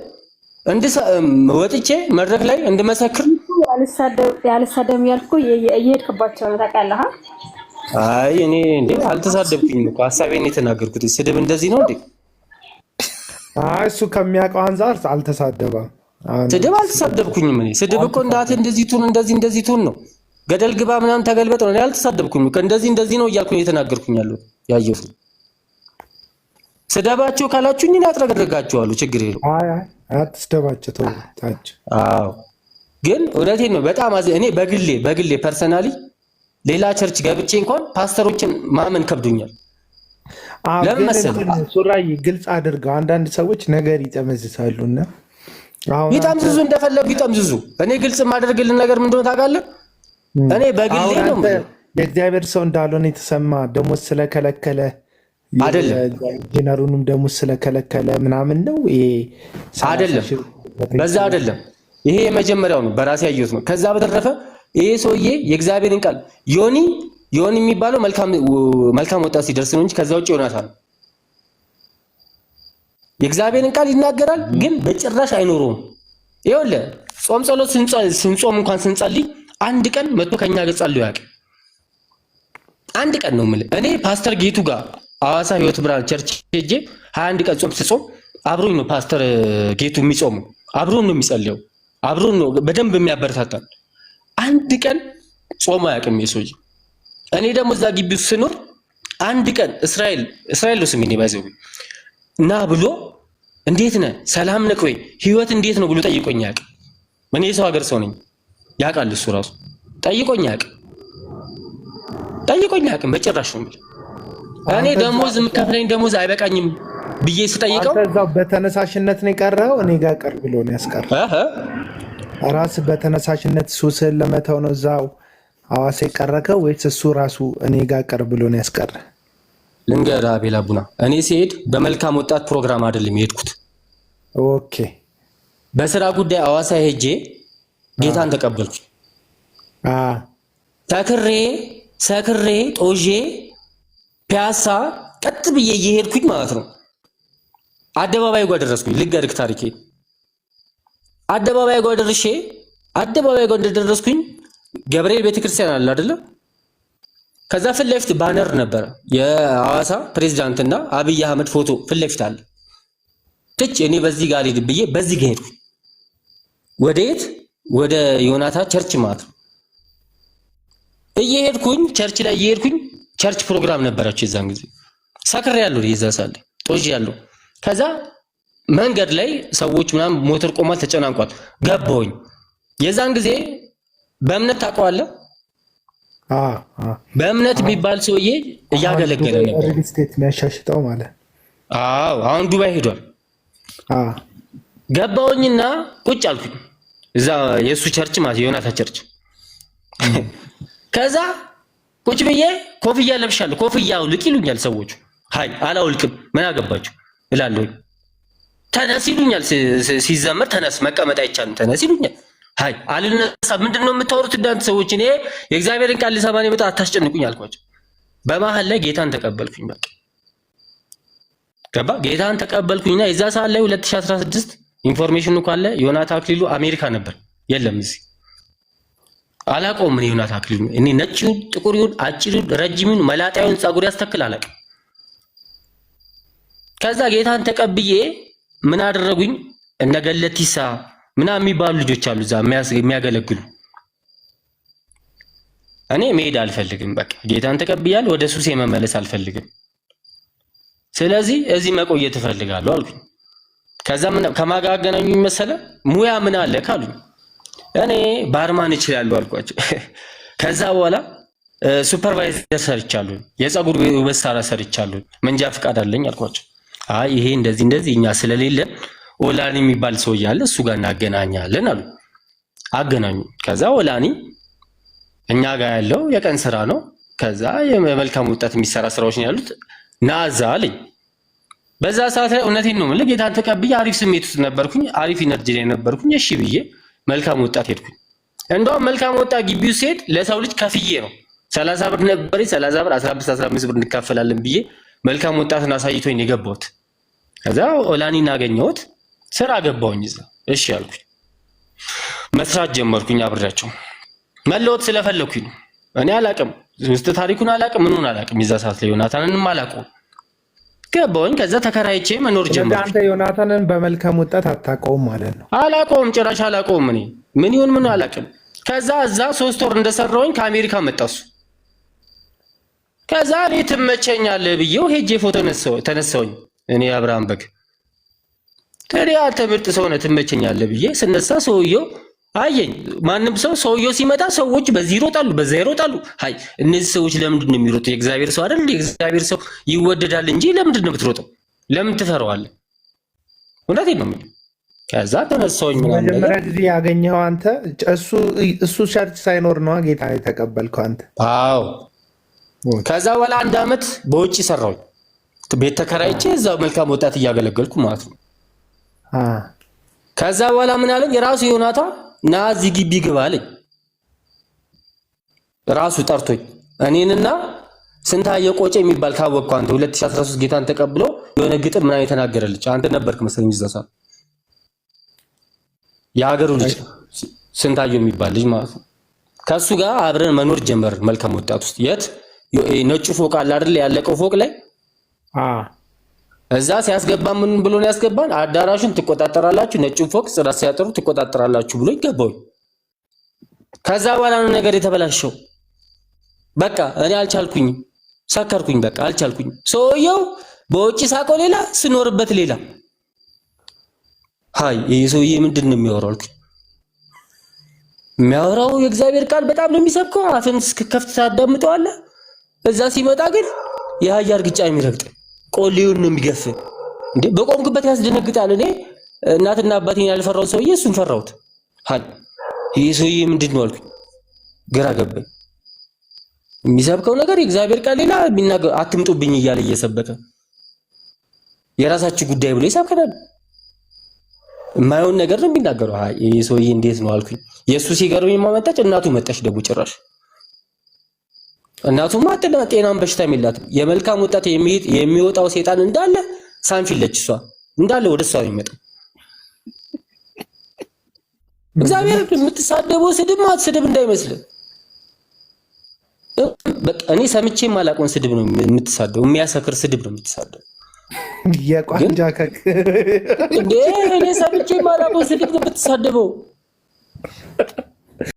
ወጥቼ መድረክ ላይ እንድመሰክር ያልሳደብም ያልኩ እየሄድክባቸው ነው ታውቃለህ። አይ እኔ እንዴ አልተሳደብኩኝም እኮ ሐሳቤን የተናገርኩት። ስድብ እንደዚህ ነው እንዴ? አይ እሱ ከሚያውቀው አንፃር አልተሳደበም። ስድብ አልተሳደብኩኝም። እኔ ስድብ እኮ እንዳት እንደዚህ ቱን ነው ገደል ግባ ምናምን ተገልበጥ ነው። እኔ አልተሳደብኩኝም። እንደዚህ ነው እያልኩኝ የተናገርኩኝ ያለው ያየሁት። ስደባቸው ካላችሁኝ እኔ አጥረገድጋቸዋለሁ፣ ችግር የለውም። አይ አትስደባቸው ተውታች። አዎ ግን እውነቴን ነው። በጣም እኔ በግሌ ፐርሰናሊ ሌላ ቸርች ገብቼ እንኳን ፓስተሮችን ማመን ከብዶኛል። ለምን መሰለህ? ሱራይ ግልጽ አድርገው አንዳንድ ሰዎች ነገር ይጠመዝሳሉና ይጠምዝዙ፣ እንደፈለጉ ይጠምዝዙ። እኔ ግልጽ የማደርግልን ነገር ምን እንደሆነ ታውቃለህ? እኔ በግሌ ነው የእግዚአብሔር ሰው እንዳልሆነ የተሰማ ደሞዝ ስለከለከለ አይደለም፣ ጀነሩንም ደሞዝ ስለከለከለ ምናምን ነው ይሄ አይደለም። በዛ አይደለም። ይሄ የመጀመሪያው ነው፣ በራሴ ያየሁት ነው። ከዛ በተረፈ ይሄ ሰውዬ የእግዚአብሔርን ቃል ዮኒ የሚባለው መልካም ወጣት ሲደርስ ነው እንጂ ከዛ ውጭ ዮናታን የእግዚአብሔርን ቃል ይናገራል፣ ግን በጭራሽ አይኖረውም። ይኸውልህ ጾም ጸሎት ስንጾም እንኳን ስንጸልይ አንድ ቀን መጥቶ ከኛ ጋር ጸልዮ ያውቅ? አንድ ቀን ነው የምልህ። እኔ ፓስተር ጌቱ ጋር ሐዋሳ ህይወት ብርሃን ቸርች ሄጄ 21 ቀን ጾም ስጾም አብሮኝ ነው ፓስተር ጌቱ የሚጾሙ፣ አብሮን ነው የሚጸልየው፣ አብሮን ነው በደንብ የሚያበረታታል። አንድ ቀን ጾም አያውቅም የሰውዬ። እኔ ደግሞ እዛ ግቢ ውስጥ ስኖር አንድ ቀን እስራኤል ነው ስሜ ባይዘው እና ብሎ እንዴት ነህ ሰላም ነህ ወይ ህይወት እንዴት ነው ብሎ ጠይቆኝ አያውቅም። እኔ የሰው ሀገር ሰው ነኝ ያውቃል እሱ ራሱ። ጠይቆኝ አያውቅም በጭራሽ ነው። እኔ ደሞዝ የምከፍለኝ ደሞዝ አይበቃኝም ብዬ ስጠይቀው እዛው በተነሳሽነት ነው የቀረው። እኔ ጋር ቀር ብሎ ነው ያስቀረው። ራስህ በተነሳሽነት ሱስህን ለመተው ነው እዛው ሐዋሳ የቀረከው ወይስ እሱ ራሱ እኔ ጋር ቀር ብሎ ነው ያስቀረ? ልንገርህ አቤል አቡና፣ እኔ ሲሄድ በመልካም ወጣት ፕሮግራም አይደለም የሄድኩት። ኦኬ፣ በስራ ጉዳይ ሐዋሳ ሄጄ ጌታን ተቀበልኩ። ሰክሬ ጦዤ ፒያሳ ቀጥ ብዬ እየሄድኩኝ ማለት ነው አደባባይ ጋር ደረስኩኝ። ልንገርህ ታሪኬ። አደባባይ ጋር እንደደረስኩኝ ገብርኤል ቤተክርስቲያን አለ አይደለ? ከዛ ፊት ለፊት ባነር ነበረ የሐዋሳ ፕሬዝዳንትና አብይ አህመድ ፎቶ ፊት ለፊት አለ። እኔ በዚህ ጋር ልሂድ ብዬ በዚህ ጋር ሄድኩኝ። ወዴት? ወደ ዮናታ ቸርች ማለት ነው። እየሄድኩኝ ቸርች ፕሮግራም ነበራቸው የዛን ጊዜ። ሰክሬ ያለው የዛ ሳለ ጦጅ ያለው። ከዛ መንገድ ላይ ሰዎች ምናምን ሞተር ቆሟል፣ ተጨናንቋል። ገባሁኝ። የዛን ጊዜ በእምነት ታውቀዋለህ? በእምነት የሚባል ሰውዬ እያገለገለ ነበር። ሪል ስቴት የሚያሻሽጠው ማለት። አዎ፣ አሁን ዱባይ ሄዷል። ገባሁኝና ቁጭ አልኩኝ እዛ የእሱ ቸርች ማለት የዮናታ ቸርች። ከዛ ቁጭ ብዬ ኮፍያ ለብሻለሁ። ኮፍያ አውልቅ ይሉኛል ሰዎቹ። ሃይ አላውልቅም፣ ምን አገባችሁ እላለሁ። ተነስ ይሉኛል፣ ሲዘመር ተነስ፣ መቀመጥ አይቻልም፣ ተነስ ይሉኛል። ሃይ አልነሳ። ምንድነው የምታወሩት እናንተ ሰዎች? እኔ የእግዚአብሔርን ቃል ልሰማ ነው የመጣሁት፣ አታስጨንቁኝ አልኳቸው። በመሀል ላይ ጌታን ተቀበልኩኝ። በቃ ገባ። ጌታን ተቀበልኩኝና የዛ ሰዓት ላይ 2016 ኢንፎርሜሽኑ ካለ ዮናታ አክሊሉ አሜሪካ ነበር። የለም እዚህ አላውቀውም። እኔ ዮናታ አክሊሉ እኔ ነጭ ይሁን ጥቁር ይሁን አጭር ይሁን ረጅም ይሁን መላጣ ይሁን ፀጉር ያስተክል አላውቅም። ከዛ ጌታን ተቀብዬ ምን አደረጉኝ? እነገለቲሳ ምናምን የሚባሉ ልጆች አሉ እዛ የሚያገለግሉ። እኔ መሄድ አልፈልግም። በቃ ጌታን ተቀብያለሁ፣ ወደ ሱሴ መመለስ አልፈልግም። ስለዚህ እዚህ መቆየት እፈልጋለሁ አልኩኝ። ከዛ ምን ከማጋገናኙኝ መሰለ ሙያ ምን አለ ካሉኝ እኔ ባርማን እችላለሁ አልኳቸው። ከዛ በኋላ ሱፐርቫይዘር ሰርቻለሁ፣ የፀጉር ውበት ሰርቻለሁ፣ መንጃ ፍቃድ አለኝ አልኳቸው። አይ ይሄ እንደዚህ እኛ ስለሌለን ኦላኒ የሚባል ሰው ያለ እሱ ጋር እናገናኛለን አሉ። አገናኙ። ከዛ ኦላኒ እኛ ጋር ያለው የቀን ስራ ነው። ከዛ የመልካም ወጣት የሚሰራ ስራዎች ነው ያሉት። ናዛ አለኝ። በዛ ሰዓት ላይ እውነቴን ነው የምልህ ጌታን ተቀብዬ አሪፍ ስሜት ውስጥ ነበርኩኝ፣ አሪፍ ኢነርጂ ላይ ነበርኩኝ። እሺ ብዬ መልካም ወጣት ሄድኩኝ። እንደውም መልካም ወጣት ግቢው ሲሄድ ለሰው ልጅ ከፍዬ ነው 30 ብር ነበር፣ 30 ብር 15 ብር እንካፈላለን ብዬ መልካም ወጣትን አሳይቶኝ ነው የገባሁት። ከዛ ኦላኒን አገኘሁት፣ ስራ ገባሁኝ እዛ። እሺ አልኩኝ፣ መስራት ጀመርኩኝ አብሬያቸው። መለወጥ ስለፈለኩኝ ነው። እኔ አላቅም፣ ውስጥ ታሪኩን አላቅም፣ ምኑን አላቅም። የዛ ሰዓት ላይ ዮናታንንም አላውቀውም። ገባሁኝ። ከዛ ተከራይቼ መኖር ጀመርኩ። አንተ ዮናታንን በመልካም ወጣት አታውቀውም ማለት ነው? አላውቀውም፣ ጭራሽ አላውቀውም። እኔ ምን ይሁን ምን አላውቅም። ከዛ እዛ 3 ወር እንደሰራሁኝ ከአሜሪካ መጣሱ። ከዛ እኔ ትመቸኛለህ ብዬው ሄጄ ፎቶ ተነሳሁኝ። እኔ አብርሃም በግ ታዲያ አንተ ምርጥ ሰው ነህ ትመቸኛለህ ብዬ ስነሳ ሰውየው አየኝ። ማንም ሰውየው ሲመጣ ሰዎች በዚህ ይሮጣሉ፣ በዛ ይሮጣሉ። አይ እነዚህ ሰዎች ለምንድን ነው የሚሮጡ? የእግዚአብሔር ሰው አይደል? የእግዚአብሔር ሰው ይወደዳል እንጂ ለምንድን ነው የምትሮጠው? ለምን ትፈራዋለህ? እውነቴን ነው የምልህ። ከዛ ተነሳሁኝ። መጀመሪያ ጊዜ ያገኘኸው አንተ እሱ ቸርች ሳይኖር ነው ጌታ የተቀበልከው አንተ? አዎ። ከዛ በኋላ 1 ዓመት በውጭ ሰራሁኝ፣ ቤት ተከራይቼ እዛው መልካም ወጣት እያገለገልኩ ማለት ነው። ከዛ በኋላ ምን አለኝ? የራሱ ዮናታ ና እዚህ ግቢ ግባ አለኝ። ራሱ ጠርቶኝ እኔንና ስንታየው ቆጬ የሚባል ካወቅኩ አንተ 2013 ጌታን ተቀብሎ የሆነ ግጥም ምናምን የተናገረልች አንተ ነበርክ መሰለኝ እዛ ሰዓት። የሀገሩ ልጅ ስንታየው የሚባል ልጅ ማለት ነው። ከሱ ጋር አብረን መኖር ጀመርን መልካም ወጣት ውስጥ። የት ነጩ ፎቅ አለ አይደል? ያለቀው ፎቅ ላይ እዛ ሲያስገባ ምን ብሎ ነው ያስገባን? አዳራሹን ትቆጣጠራላችሁ፣ ነጭን ፎቅ ጽዳት ሲያጠሩ ትቆጣጠራላችሁ ብሎ ይገባው። ከዛ በኋላ ነው ነገር የተበላሸው። በቃ እኔ አልቻልኩኝ፣ ሰከርኩኝ፣ በቃ አልቻልኩኝ። ሰውየው በውጭ ሳቀው ሌላ፣ ስኖርበት ሌላ። ሃይ ይሄ ሰውዬ ምንድን ነው የሚያወራው አልኩኝ። የሚያወራው የእግዚአብሔር ቃል በጣም ነው የሚሰብከው። አፍን እስከከፍት ታዳምጠዋለህ። እዛ ሲመጣ ግን የአህያ እርግጫ የሚረግጥ ቆሌውን ነው የሚገፍ። እንዴ በቆምክበት ያስደነግጣል። እኔ እናትና አባቴን ያልፈራው ሰውዬ እሱን ፈራሁት። ሃይ ይሄ ሰውዬ ምንድን ነው አልኩኝ። ግራ ገባኝ። የሚሰብከው ነገር የእግዚአብሔር ቃል ሌላ፣ የሚናገር አትምጡብኝ እያለ እየሰበከ የራሳችሁ ጉዳይ ብሎ ይሰብከናል። የማይሆን ነገር ነው የሚናገረው። አይ ይሄ ሰውዬ እንዴት ነው አልኩኝ። የእሱ ሲገርመኝ ማመጣች እናቱ መጣች ደግሞ ጭራሽ። እናቱማ ጤናም በሽታም የላትም። የመልካም ወጣት የሚወጣው ሰይጣን እንዳለ ሳንፊለች እሷ እንዳለ ወደ እሷ ነው የሚመጣው። እግዚአብሔር የምትሳደበው ስድብ ማለት ስድብ እንዳይመስል። በቃ እኔ ሰምቼ የማላውቀውን ስድብ ነው የምትሳደበው። የሚያሰክር ስድብ ነው የምትሳደበው። የቋንጃ ከክ እንዴ እኔ ሰምቼ የማላውቀውን ስድብ ነው የምትሳደበው።